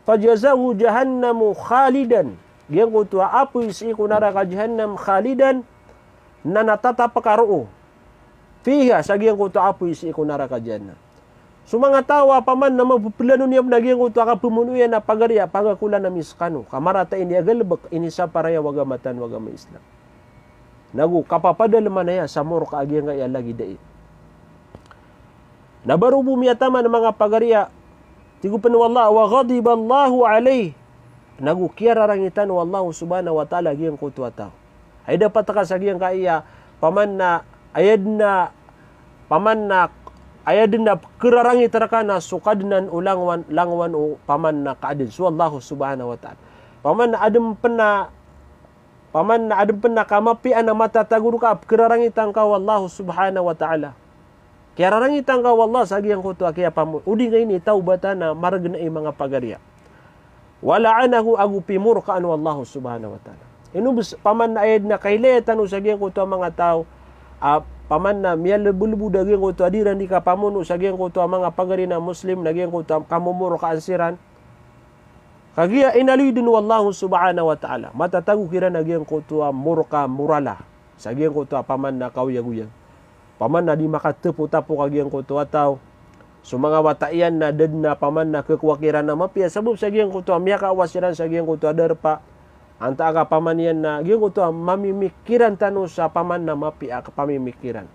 fajazahu jahannamu khalidan, giyang kutua, apoy si kunara ka jahannam khalidan, na natatapakaru, fiha sa giyang kutua, apoy si kunara ka jahannam. So mga tawa paman na mapupilano niya naging kutua ka pumunuyan na pagariya, pagakulan na miskano, kamarata ini agalbak, ini sa paraya wagamatan wagama Islam. Nagu kapapadal man na sa moro kaagyan nga lagi dai. Nabaru bumi atama ng mga pagariya, tigupan wallah wa ghadiba Allahu alayh. Nagu kiararangitan wallahu subhanahu wa ta'ala giyang kutua tao. Ay dapat ka sa giyang kaiya paman na ayadin na kerarangit rakana sukadnan ulangwan langwan o paman na kaadin. So Allah subhanahu wa ta'ala. Paman na adem pena kamapian na matatagur ka kerarangitan ka Allah subhanahu wa ta'ala. Kaya rarangitan ka Allah sa giyang kutua kaya pamu. Udi nga ini taubatan na maragna ay mga pagariya. Wala'anahu agu pimur ka anu Allah subhanahu wa ta'ala. Inubos paman na ayad na kailetan sa giyang kutua mga tao. Paman na miya lebu-lebu daging kutu adiran di ka pamuno sa giyang kutu mga pagari na Muslim na giyang kutu kamumuro kaansiran kagiya inalidin wallahu subhanahu wa ta'ala matatagu kira na giyang kutu murka murala sa giyang kutu paman na kauyag-uyag paman na di makatapo-tapo ka giyang kutu ataw so mga wataian na dad na paman na kekwakiran na mapia sabab sa giyang kutu miya kaawasiran sa giyang kutu adarpa anta ka paman yan na giyang kutu mamimikiran tanu sa paman na mapia ka pamimikiran.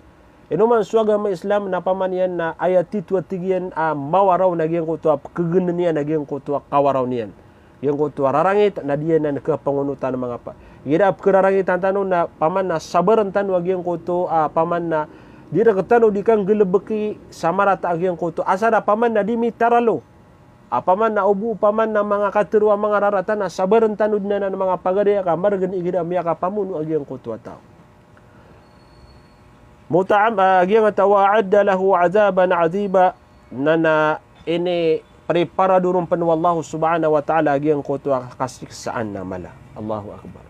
Inuman suaga ma Islam na paman yan na ayat titu atigian mawaraw na giyang kutu kegenan niyan na giyang kutu kawaraw niyan. Giyang kutu rarangit na diyan na kepangunutan mga pa. Gira kerarangitan tanu na paman na sabaran tanu giyang kutu paman na dira ketanu dikang gelebeki samarata giyang kutu asara paman na dimitaralo. Paman na ubu paman na mga katerwa mga raratan na sabaran tanud na ng mga pagariya ka margan igida miya ka pamuno agyang kutua tao. Muta'am agyang tawa'adda lahu azaban aziba na ini prepara durong panwallahu subhanahu wa ta'ala agyang kutua kasiksaan na mala. Allahu akbar.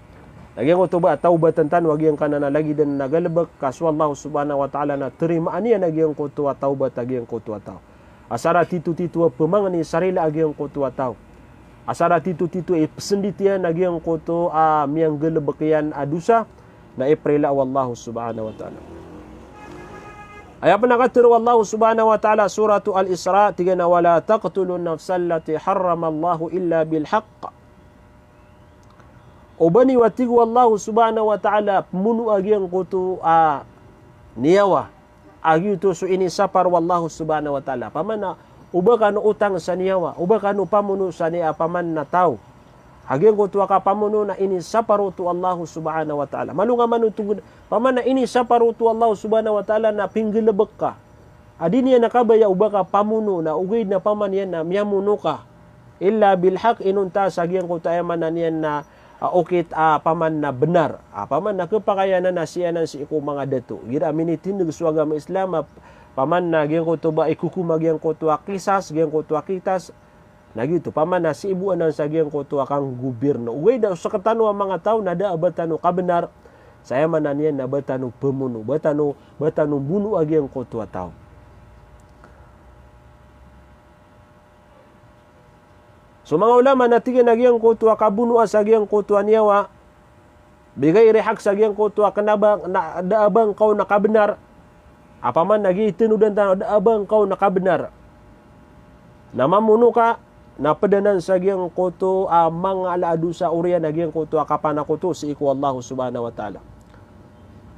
Agyang kutuba taubatan tan agyang kanana lagi dan nagalbak kaswallahu subhanahu wa ta'ala na terimaan niya agyang kutua taubat agyang kutua tao. Asara titu-titu pemangani sarila agyang kutua tau. Asara titu-titu pesenditian agyang kutu miang gelebekian adusa na iprela wallahu subhanahu wa ta'ala. Ayat penakatir wallahu subhanahu wa ta'ala suratu al-Isra tigana wala taqtulun nafsal lati harramallahu illa bil haqq. Ubani watigu wallahu subhanahu wa ta'ala munu agyang kutu niyawa. Agi itu so ini sapar wallahu subhanahu wa ta'ala. Paman na uba kanu utang sa niyawa. Uba kanu pamuno sa niya paman na tao. Haging kutua ka pamuno na ini saparutu Allahu subhanahu wa ta'ala. Malunga manutugod. Paman na ini saparutu Allahu subhanahu wa ta'ala na pinggilabak ka. Adi niya nakabaya uba ka pamuno na ugay na paman yan na miyamuno ka. Illa bilhaq inunta sa haging kutayaman na niyan na ukit paman na benar. Paman na kepakayanan na siyanan si iku mga dato. Gira minitindig sa agama Islam paman na giyang kutuba ikukumag giyang kutua kisas, giyang kutua kitas. Nagito paman na si ibuan sa giyang kutua kang gobyerno. Uway na sa katano ang mga tao na da batano kabenar. Saya manan yan na batano pemuno, batano buno agyang kutua tao. So mga ulama natigin agyang kutua kabunuan sa agyang kutua niyawa bigay rehak sa agyang kutua kanabang na daabang kau nakabenar apaman nagitinudan tanaw daabang kau nakabenar na mamuno ka na padanan sa agyang kutu mga alaadu sa urian agyang kutua kapanakuto si iku Allah subhanahu wa ta'ala.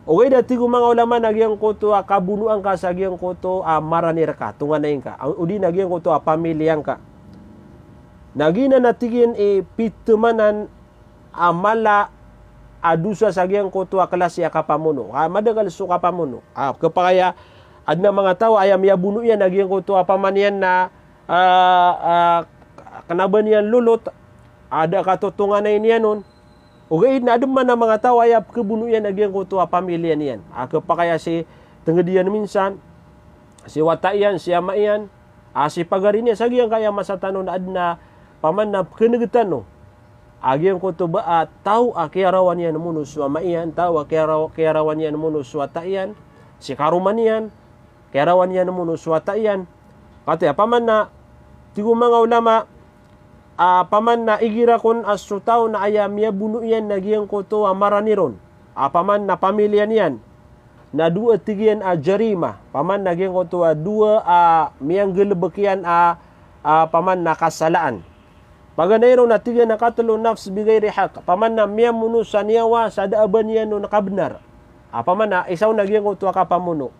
Okay datigo mga ulama agyang kutua kabunuan ka sa agyang kutu maranir ka tunganayin ka udi agyang kutua pamilyang ka. Nagina natigin pitumanan amala adusa sa giyang kutua klasya kapamuno. Madagal su kapamuno. Kapaya adna mga tao ayam ya buno yan nagiyang kutua pamanian na kanaban yan lulot. Ada katutungan na yan nun. Ugay na adman na mga tao ayap kebuno yan nagiyang kutua pamilya niyan. Kapaya si tenggedian minsan, si wataian, si amaian, si pagarinya sa giyang kaya masatanon adna paman na kenegetan no agian ko to ba tahu akiarawan yan munu suama iyan tahu akiarawan yan munu suata iyan si karuman yan kiarawan yan munu suata iyan kata paman na tigo mga ulama paman na igira kon asutaw na ayam ya bunu iyan nagian ko to maraniron paman na pamilya niyan na dua tigian jarima paman nagian ko to dua miyang gelebekian paman na kasalaan Paganayro na tiga na katalo nafs bigayri haq. Paman na miya munu sa niyawa sa daaban niya no nakabnar. Paman na isaw nagyang kutuwa ka pamuno.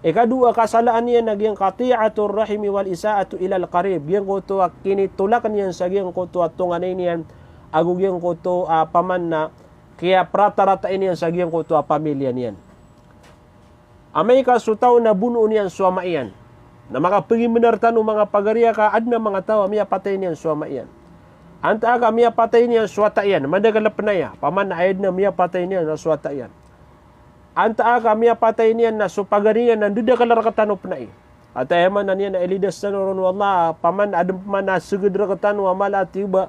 Ikadua kasalaan niya nagyang kati'atur rahimi wal isaatu ilal qarib. Gyang kutuwa kinitulakan niyan sa gyang kutuwa tunganay niyan. Agugyang kutuwa paman na kaya prata-rata niyan sa gyang kutuwa pamilya niyan. Amay kasutaw na buno niyan suama iyan. Na makapangiminartan o mga pagariya ka adna mga tao miya patay niyan suama iyan. Anta aga miya patay niya suwata iyan. Madagalap na ya. Paman na ayad na miya patay niya na suwata iyan. Anta aga miya patay niya na supagariyan na dudakalar katanop na i. At ayaman na niya na ilidas na noron wallah. Paman adam paman na sugudra katano amala tiba.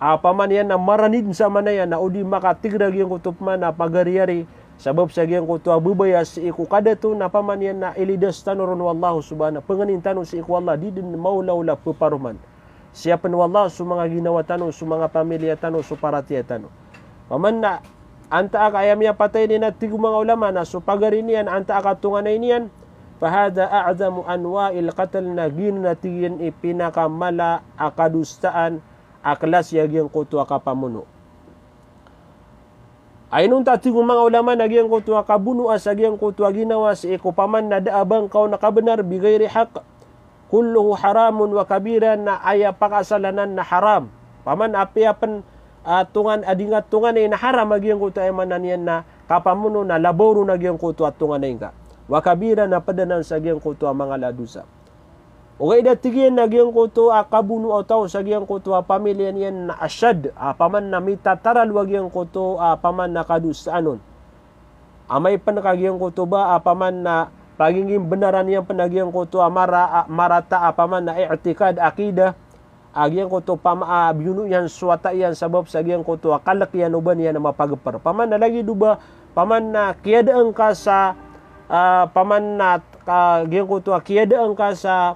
Paman yan na maranid sa manaya na udi makatigrag yung kutup man na pagariyari. Sabab sa giyang kutuwa bubaya si iku kada to na paman yan na ilidas na noron wallahu subhanahu. Panganin tanong si iku wallah. Di din maulaula puparuman. Siapa ni wallah su mga ginawa tano su mga pamilya tano su paratiya tano. Paman na anta aka ayam ya patay ni na tigu mga ulama na su pagari niyan anta aka tunganay niyan fahada a'zamu anwa'il qatl na ginatiyan ipinakamala akadustaan aklas yagyang kutu aka pamuno. Aynun ta tigu mga ulama nagyang kutu aka bunu asagyang kutu ginawa si iko paman na daabang kau nakabenar bigayri haq. Kulluhu haramun wa kabiran na aya pakasalanan na haram. Paman apiapan tungan adingat tungan na haram agiyang kuto ay mananian na kapamuno na laboro na agiyang kuto at tungan ka. Wa kabiran na padanan sa agiyang kuto ang mga ladusa. O kaya datigyan na agiyang kuto kabuno o tao sa agiyang kuto pamilya niyan na asyad. Paman na mitataral wa agiyang kuto paman na kadusaanon. Amay pan kagiyang kuto ba paman na pagiging benaran yang penagian ko to marata paman na i'tikad akidah agian ko to biunu yan suwata yan sabab sa agian ko to kalak yan uban yan na mapagpar paman na lagi duba paman na kiyadaan ka sa paman na agian ko to kiyadaan ka sa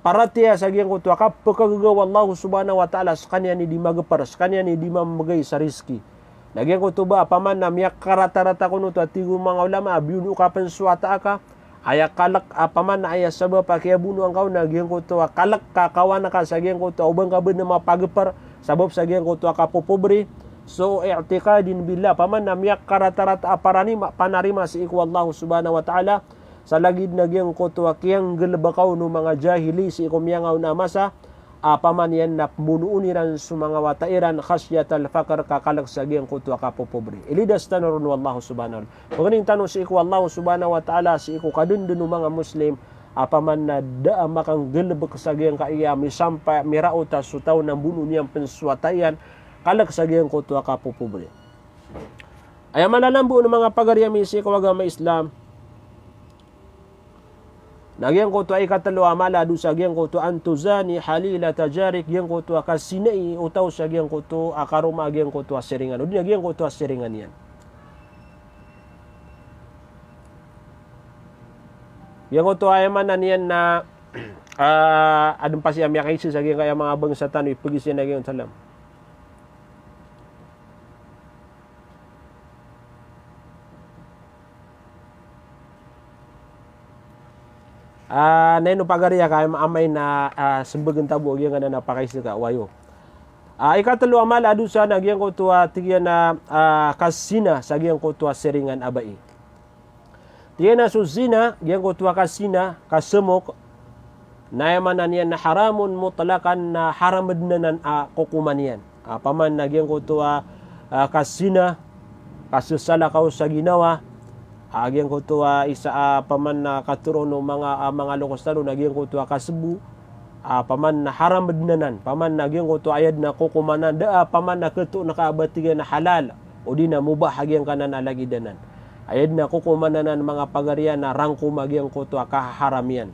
paratiya sa agian ko to kapagagawa Allah subhanahu wa ta'ala sa kanya ni di magpar sa kanya ni di mamagay sa riski. Nagyan ko to ba, paman na miyak karata-rata ko no to at tigo mga ulama, biunu ka pansuwata ka, aya kalak, paman na aya sabab pa kaya buno ang kau, nagyan ko to kalak kakawan ka, sagyan ko to, ubang kabin na mapagpar, sabab sagyan ko to kapopobre, so i'tikadin billah, paman na miyak karata-rata panarima si iku Allah subhanahu wa ta'ala, sa lagid nagyan ko to kiyang galabakaw no mga jahili si iku miyangaw na masa, paman yan na munuuniran sa mga watairan khasyat al-fakar kakalak sa giyang kutu kapopobre. Ilidas tanurun wallahu subhanahu wa ta'ala. Paganing tanong si iku wallahu subhanahu wa ta'ala si iku kadundun mga Muslim paman na makang gelebek sa giyang kaiyami sampai mirauta sutaw ng buno niyang penswatayan kalak sa giyang kutu kapopobre. Ay malalambu ng mga pagariyami si iku agama Islam Nagyang ko to ay katalo amala do sa gyang ko to antuzani halila tajarik gyang ko to kasinai utaw sa gyang ko to akaruma gyang ko to seringan. Udi gyang ko to seringan yan. Gyang ko to ay manan yan na adun pa siya miyakisi sa gyang kaya mga bangsa tanoy pagis yan na gyang salam. Neno pagariya kay maamay na sembagan tabo gyang na napakaisi ka wayo. Ikatalo amal adu sa nagyang ko to tigyan na kasina sa gyang ko to seringan abai. Tigyan na suzina gyang ko to kasina kasemok na yamanan yan na haramun mutlaqan na haram bednanan kukumanian. Paman nagyang ko to kasina kasusala kau sa ginawa agian ko to isa paman na katuro no mga lokostano nagyan ko to kasbu paman na haram bednanan paman nagyan ko to ayad na kukumanan paman na ketu nakabatigan na halal o di na mubah agian kanan alagidanan ayad na kukumanan mga pagarian na rangko magyang ko to kaharamian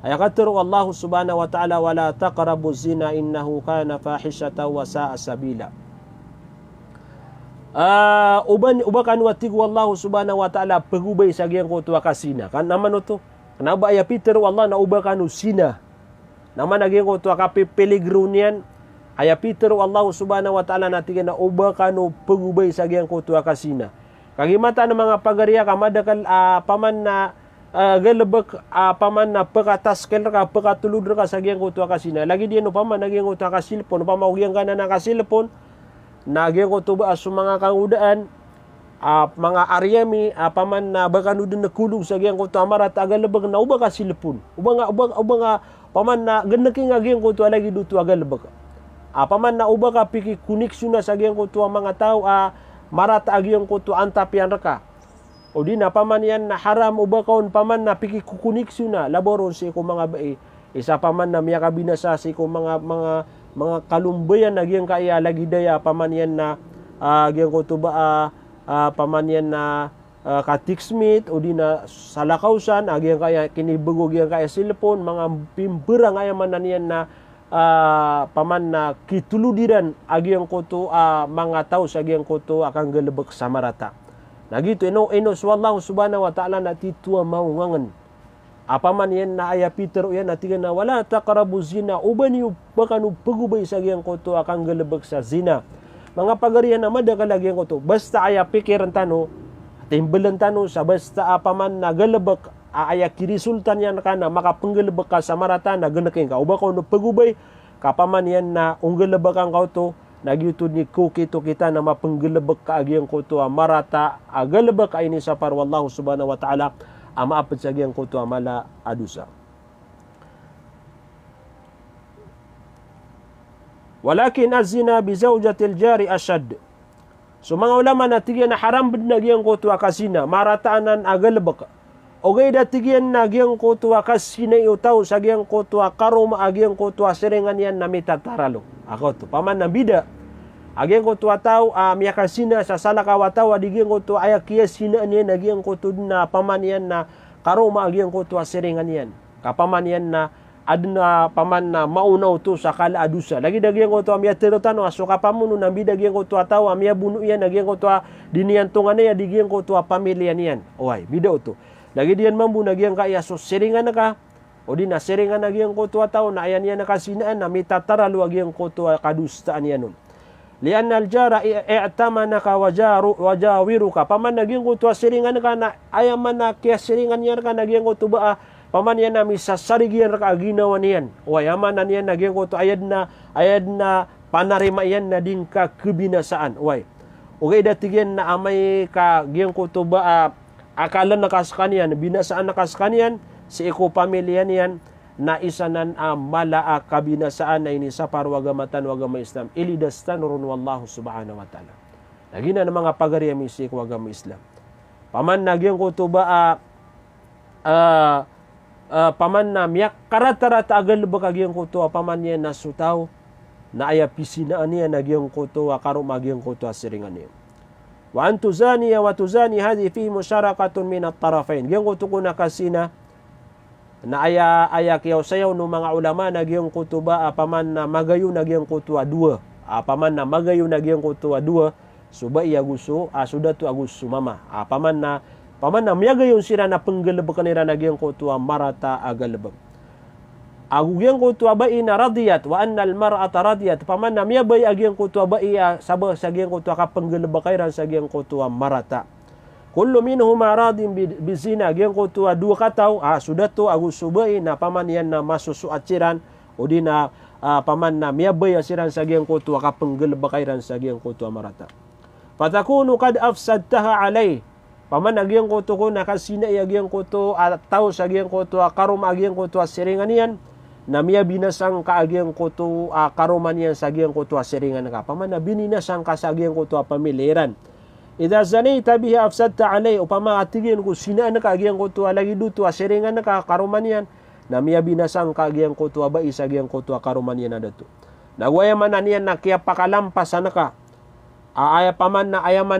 Aya katero Allah subhanahu wa ta'ala, wala taqrabu zina innahu kana fahishatan wa sa'a sabila. Ubakan watigu Allah subhanahu wa ta'ala pagubay sa giyang ko tuwa kasina. Kan naman ito. Kanaba aya Peter Allah na ubakan sina. Naman naging ko tuwa ka peligrunian. Aya Peter Allah subhanahu wa ta'ala natigyan na ubakan pagubay sa giyang ko tuwa kasina. Kagimata ng mga pagariya kamadakal paman na galabak paman na pagkataskel ka pagkatulod ka sa giyang ko tuwa kasina. Lagi diyan paman naging ko tuwa kasilpon. Pamaugyang ka na nakasilpon. Nagyang ko tuba sa mga kangudaan, mga aryami, paman na baka nudin na kulong sa giyang ko tuwa marat, agalabag na uba ka silpon. Uba nga, paman na ganaking agiyang ko tuwa lagi duto agalabag. Paman na uba ka piki kuniksyon na sa giyang ko tuwa mga tao, marat agiyang ko tuwa antapian raka. O di na, paman yan na haram uba kaon, paman na piki kuniksyon na, laboron si ko mga bae. Isa paman na miya kabinasa si ko mga kalumbayan na giyang kaya lagi daya paman yan na giyang ko tuba paman yan na katiksmit o di na salakausan giyang kaya kinibugo giyang kaya silpon mga pimpera nga yaman na niyan na paman na kituludiran agiyang ko to mga tao sa giyang ko to akang galabak sa marata nagito ino wallahu subhanahu wa ta'ala na tituwa maungangan. Apaman yan na aya Peter yan natigan na wala taqrabu zina uban yu baka no pagubay sa giyang ko to akang galabag sa zina. Mga pagarian na madakalagyan ko to basta aya pikiran tano timbalan tano sa basta apaman na galabag aya kirisultan yan kana makapanggalabag ka sa marata na ganaking ka uba ko no pagubay kapaman yan na unggalabag ang ka to nagyutod ni kukito kita na mapanggalabag ka agiyang ko to marata agalabag ka ini sa parwallahu subhanahu wa ta'ala amaapad sa giyang kuto amala adusa. Walakin azina bi zawjatil jari ashad. So mga ulama na tigyan na haram bid na giyang kuto kasina marataanan agalbak. Ogay da tigyan na giyang kuto kasina utaw sa giyang kuto karoma agiyang kuto serengan yan na mitataralo. Ako to paman na bida. Agiyang ko tuwa tao, miyaka sina sa salakawa tao, adigiyang ko tuwa ayak kaya sina niyan, agiyang ko tuwa na paman yan na karoma agiyang ko tuwa seringan yan. Kapaman yan na adna paman na maunaw to sa kala adusa. Lagi dagiyang ko tuwa miya tirotan, aso kapamuno, nambi dagiyang ko tuwa tao, miya buno yan, agiyang ko tuwa diniyan tungan niya, adigiyang ko tuwa pamilya niyan. Oy, bidaw to. Lagi diyan mambu, nagiyang kaya, so seringan na ka, o di na seringan agiyang ko tuwa tao, na ayan yan nakasinaan, na mitataralu agiyang ko tuwa kadustaan yan nun. Lian aljara i'tamanaka wajawiruka paman naging kutua siringan ka na ayaman na kaya siringan yan ka naging kutua paman yan na misasarigyan ka ginawa niyan o ayaman na niyan naging kutua ayad na panarima yan na din ka kebinasaan way okay datigyan na amay ka giyang kutuba akalan na kaskanian binasaan na kaskanian si iko pamilya niyan na isanan malaa kabinasaan na ini sa parwagamatan wagama Islam ilidastan ron wallahu subhanahu wa ta'ala lagi na ng mga pagariya misik wagama Islam paman nagyang kutuba paman na miyak karata-rata agal bakagyang kutuwa paman niya nasutaw na aya pisinaan niya nagyang kutuwa karum agyang kutuwa siringan niya wa antuzaniya wa tuzani hadi fi musyarakatun min at-tarafain gyang kutuko na kasina na aya kiyaw sayaw no mga ulama nagyang kutuba paman na magayo nagyang kutuwa dua paman na magayo nagyang kutuwa dua suba iya gusto suda tu agusto mama paman na miyagayon sila na penggalabag kanira nagyang kutuwa marata agalabag agugyang kutuwa bai na radiyat wa annal mar'ata radiyat paman na miyabay agyang kutuwa bai sabah sagyang kutuwa kapenggalabag kairan sagyang kutuwa marata kullu minhuma radin bizina gyang kutuwa dua kataw sudah tu agus subay na paman yan na masusuatsiran o di na paman na miyabay asiran sa gyang kutuwa kapenggalabakairan sa gyang kutuwa marata patakunu kad afsadtaha alay paman agyang kutuwa nakasina agyang kutuwa ataw sa gyang kutuwa karum agyang kutuwa siringan yan na miya binasang ka agyang kutuwa karuman yan sa gyang kutuwa siringan ka paman na bininasang ka sa gyang kutuwa pamiliran Idza zanaita bihi afsadta alay upama atigin ko sinaan ka agyang kutuwa lagi duto seringan ka karumanian na miya binasang ka agyang kutuwa ba isa agyang kutuwa karumanian na dato nagwaya man niyan na kaya pakalampas ka ayaman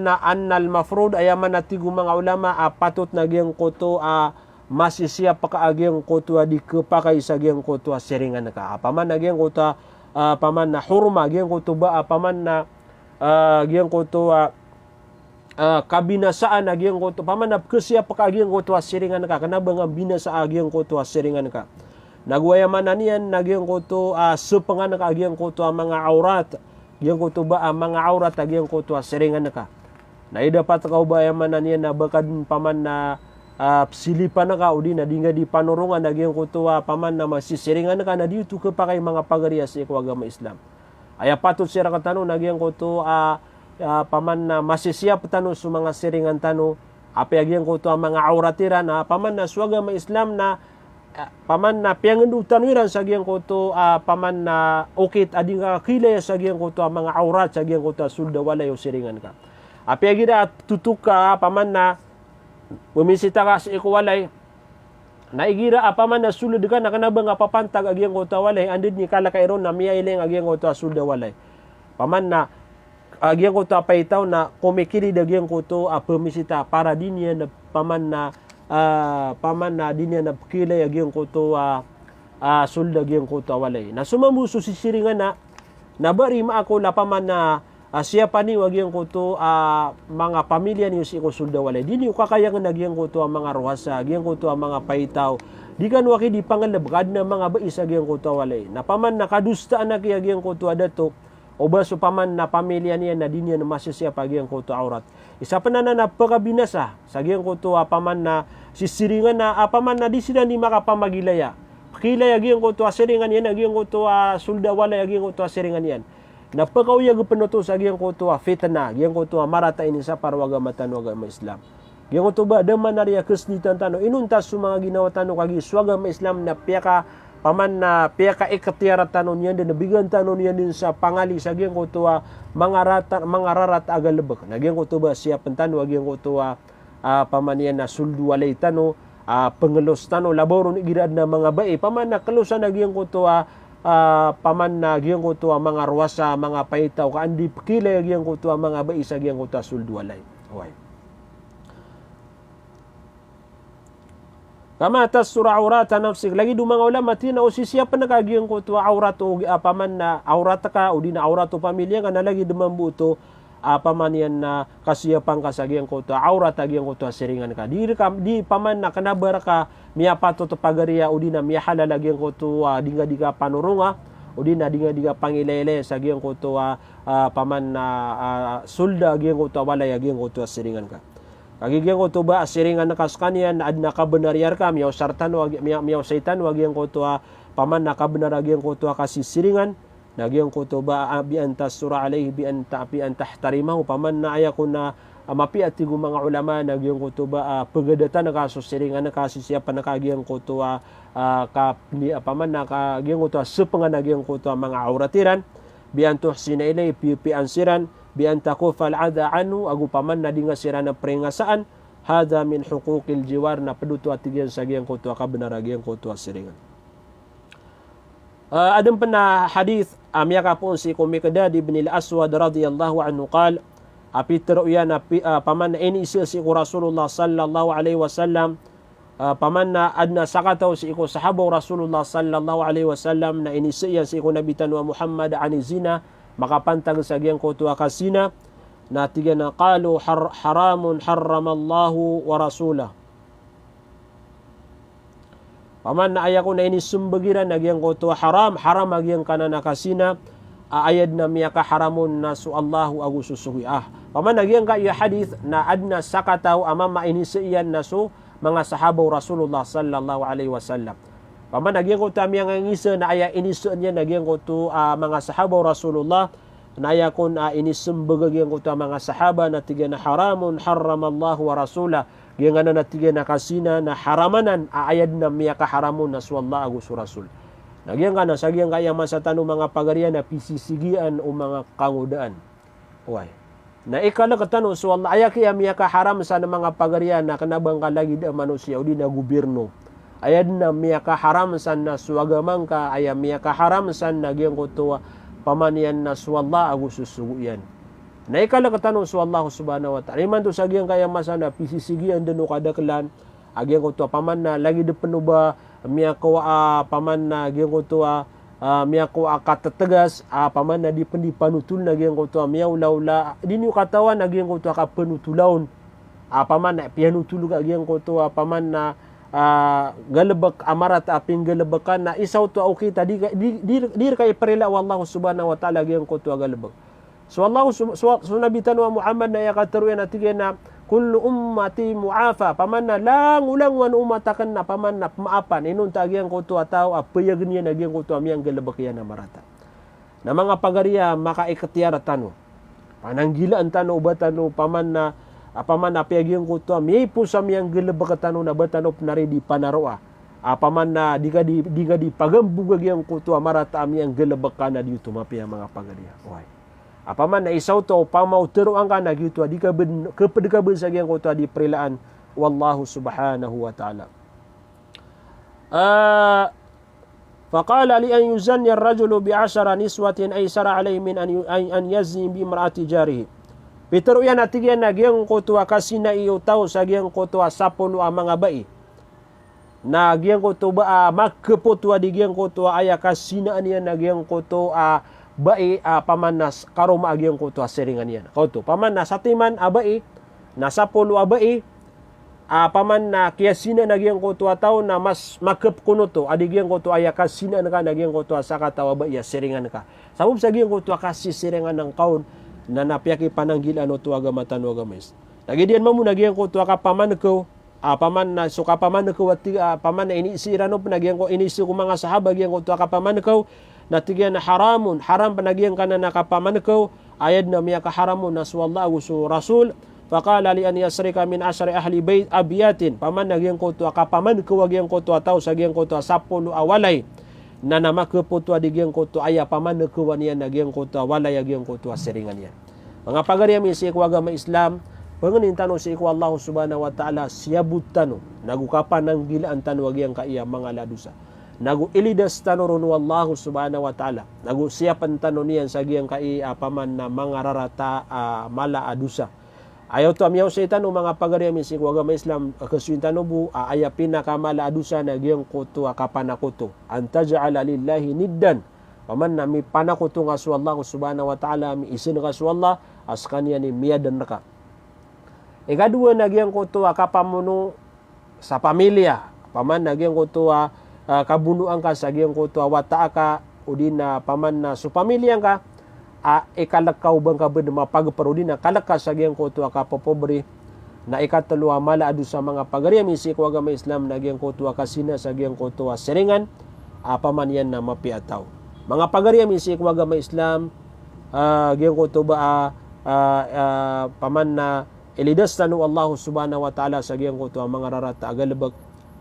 na annal mafrud ayaman na tigu mga ulama patot na agyang kutuwa masih siap pakaaging kutua di kepakai sagiang kutua seringan ka apaman agiang kutua apaman na hurma agiang kutua apaman na agiang kutua kabinasaan agiang kutua paman na kesiap pakaaging kutua seringan ka kana bang binasa agiang kutua seringan ka nagwayaman anian agiang kutua sepengan ka agiang kutua mga aurat agiang kutua mga aurat agiang kutua seringan ka na dapat kau bayaman anian na bakad paman na silipan na ka o di na di nga di panurungan nagyang kutuwa paman na masisiringan na ka na dito kapakay mga pagariya sa agama Islam. Aya patut siya katano nagyang kutuwa paman na masisiyap tano sa mga siringan tano api agyang kutuwa mga auratiran na paman na sa agama Islam na paman na piyangandutan wiran sa agyang kutuwa paman na ukit ading kilay sa agyang kutuwa mga aurat sa agyang kutuwa sulda walay o siringan ka. Api agira tutuk ka paman na bumisita ka sa ikuwalay naigira apaman na sulod ka na kanabang apapantag agyang kuta walay andid ni kalakairon na miyailing agyang kuta sulda walay paman na agyang kuta paitaw na kumikili agyang kuto pumisita para din yan na paman na din yan na kilay agyang kuto sulda agyang kuta walay na sumamuso si siringan na nabarima ako lapaman na siapa ni wagyang kuto mga pamilya niyo si sulda walay dili kakayang nagyang kuto mga ruhasa agyang kuto mga paitaw di kan waki di pangalabgad na mga bais agyang kuto walay napaman nakadustaan na agyang kuto dato o baso paman na pamilya niya na dinya na masisiap agyang kuto aurat isa pa na napakabinasa sa agyang kuto paman na sisiringan na paman na di sila ni makapamagilaya kilay agyang kuto siringan yan agyang kuto sulda walay agyang kuto siringan yan napakauyag penuto sa agyang kutuwa fitna agyang kutuwa marata ini sa parwaga matanwaga ma Islam agyang kutuwa daman nariya kesnitan tano inuntas su mga ginawa tano kagi swaga ma Islam na piyaka paman na piyaka ikatiyara tano niyan din nabigan tano niyan din sa pangali sa agyang kutuwa mga rarat agalebek agyang kutuwa siya pentano agyang kutuwa paman yan na suldu walay tano pengelos tano laboron igirad na mga bae paman na kalusan agyang kutuwa paman na agyang kutuwa mga ruwasa mga paitaw kaandi kilay agyang kutuwa mga bais agyang kutuwa suldualay okay kama atas surah aurata nafsik lagi du mga ulama tina o sisiyapan na kagyang kutuwa aurat o paman na aurat ka o di na aurat o pamilya ka na lagi dumambuto paman yan na kasiyapan ka sa agyang kutuwa aurat agyang kutuwa siringan ka di paman na kanabar ka miya pato to pagariya o di na miya halal agyang kutuwa di nga panurunga o di na pangilele sa agyang kutuwa paman na sulda agyang kutuwa walay agyang kutuwa siringan ka kagigyang kutuwa siringan na kaskanian ad nakabenaryar ka miyaw sartan miyaw saitan agyang kutuwa paman nakabenar agyang kutuwa kasi siringan nagyang kutuba bi antas surah alayhi bi antah paman na aya ko na mapiati gu mga ulama nagyang kutuba pagadatan na kasusiringan na kasisiyapan na kagyang kutuwa paman na kagyang kutuwa sepengan nagyang kutuwa mga auratiran bi antuhsina ilay pi ansiran bi antakufal ada anu agu paman na dinga sirana prengasaan hada min huquqil jiwar na pedutu atigyan sa gyang kutuwa kabenar gyang kutuwa siringan adam pernah hadis amyaka pun si Kumikdad ibn al-Aswad radhiyallahu anhu qal api teruyan api paman ini si Rasulullah sallallahu alaihi wasallam paman na adna sakataw si sahabaw Rasulullah sallallahu alaihi wasallam na ini si Nabi tanwa Muhammad ani zina makapantag sa gyang kutuwa kasina na tiga na qalu haramun harramallahu wa rasulahu paman na ayako na ini sumbagiran nagyang kutuwa haram agyang kanana kasina ayad na miyaka haramun na su Allahu agu susuhi paman nagyang ka iya hadith na adna sakataw amama inisiyan na su mga sahabaw Rasulullah sallallahu alaihi wasallam paman nagyang kutuwa miyang ngisa na aya inisiyan niya nagyang kutuwa mga sahabaw Rasulullah na ayakon inisumbagyang kutuwa mga sahaba na tiga na haramun harramallahu wa rasulah yang ana natiga na kasina na haramanan aayad na miya kaharamun na swalla agus rasul. Nagyang kana sagyang kaya masa tanu mga pagarian na pisisigian o mga kangudaan. Uy. Na ikala katano swalla ayaki miya kaharam sa mga pagarian na kanabang kalagi da manusia o di na gobyerno. Ayad na miya kaharam sa na suwagamang ka aya miya kaharam sa nagyang kutuwa pamanian na swalla agus susuguyan. Naikala katanong sa Allah subhanahu wa ta'ala. Iman to sagyang kaya masana, pisisigian dano kadaklan, agian ko to paman na lagi de penuba miya ko paman na agian ko to miya ko kata tegas paman na di pendi panutul na agian ko to miya ula dini katawan agian ko to ka penutulaun paman na pianutul ka agian ko to paman na galebak amarat aping galebakan na isaw to okay tadi dir kay perila wallahu subhanahu wa ta'ala agian ko to galebak. So Allah Nabi tanwa Muhammad na yakataruyan atigyan na kullu ummati mu'afa pamanna lang ulang wan umatakan na pamanna maapan inun tagian ko to ataw apayag niya nagian ko to amiyang galabakyan na marata. Na mga pagariya makaikatiyara tano. Pananggilaan tano ubatano pamanna apayagyan ko to amiyay po sa amiyang galabakatano na batanop na rin di panaroa. Pamanna di di pagambugagyan ko to marata amiyang galabakan na dito mapiya mga pagariya. Oy. Apaman na isaw to pamauteroan ka na gitu di kapedekaben sa gyang ko to di prilaan wallahu subhanahu wa ta'ala. Faqala li an yuzanni ar-rajulu bi 'ashara niswatin aysara alayhi min an yazni bi imraati jarihi. Pitero yan atigyan na gyang ko to kasina iyo tao sa gyang ko to sapolo mga bai. Na gyang ko to ba makkepoto di gyang ko to aya kasina niya na gyang ko to bai pamanas karo maagyang ko to seringan yan. Kauto paman na satiman abai nasa polo abai paman na kiyasina nagyang ko to ataw na mas makep kuno to adigyan ko to ayakas sina na ka nagyang ko to saka tawa ba ya seringan ka. Sabab sa gyang ko to kasi seringan ng kaon na napyaki pananggilan o to agama tano agamis. Nagidian mo nagyang ko to ka paman ko paman na suka paman ko paman na inisira no nagyang ko inisi ko mga sahaba gyang ko to ka paman ko natigyan na haram panagyan ka na nakapamanakaw ayad na miya kaharamun naswallahu su rasul faqala li an yasrika min ashari ahli bait abiyatin paman nagyang ko to kapamanakaw agyang ko to ataw sa gyang ko to sapolo awalay na namakepo to adigyan ko to aya pamanakaw niya nagyang ko to awalay agyang ko to seringan niya. Mga pagariya mi sa agama Islam panganin tano sa iku Allah subhanahu wa ta'ala siyabut tano nagukapan ng gilaan tano agyang ka iya mga ladusa. Nagu ilidas tano ron wallahu subhanahu wa ta'ala. Nagu siyapan tano niyan sa giyang kai paman na mga rarata mala adusa. Ayaw to amyaw sa itano mga pagariya misik wagama Islam kasuin tano bu aya pinakamala adusa na giyang kuto kapanakuto. Antaja'ala lillahi niddan. Paman na mi panakuto nga su Allah subhanahu wa ta'ala mi isin nga su Allah as kanya ni miyadan naka. Ikadua na giyang kuto kapamuno sa pamilya. Paman na giyang kuto kabunuan ka sa giyang ko to wata ka udin na paman na su pamilya ka ikalakaw bang ka bed mapagparo din na kalaka sa giyang ko to kapopobre na ikatalo mala adu sa mga pagariya misik agama Islam na giyang ko to kasina sa giyang ko to seringan paman yan na mapiataw. Mga pagariya misik agama Islam giyang ko to ba paman na ilidas tanu Allah subhanahu wa ta'ala sa giyang ko to mga rarata agalabag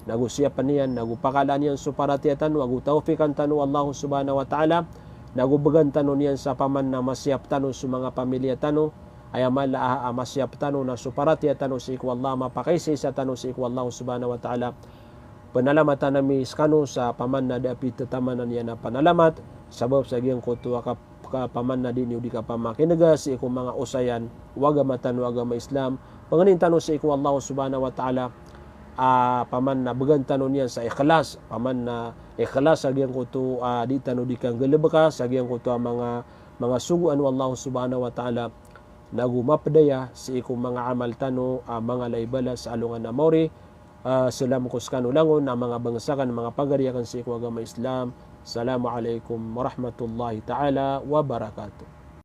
nagusiyapan niyan, nagupakalaan niyan suparatiatan, nagutawfikan tanu Allah subhanahu wa ta'ala, nagubagan tanu niyan sa paman na masiyap tanu sa mga pamilya tanu, ayamala masiyap tanu na suparatiatan sa iku Allah, mapakaisi sa tanu sa iku Allah subhanahu wa ta'ala. Panalamatan nami skano sa paman na dapi tatamanan niya na panalamat, sabab sa giyang kutuwa ka paman na din di ka pamakinaga sa iku mga usayan, wagama tanu agama Islam, panganin tanu sa iku Allah subhanahu wa ta'ala, paman na bagan tano niyan sa ikhlas paman na ikhlas sa giyang ko to di tano di kang galabaka sa giyang ko to mga suguan wallah subhanahu wa ta'ala nagumapdaya sa ikong mga amal tano mga laibala sa alungan na mauri salam ko skano langon na mga bangsakan mga pagariyakan sa ikong agama Islam. Assalamu alaikum warahmatullahi ta'ala wabarakatuh.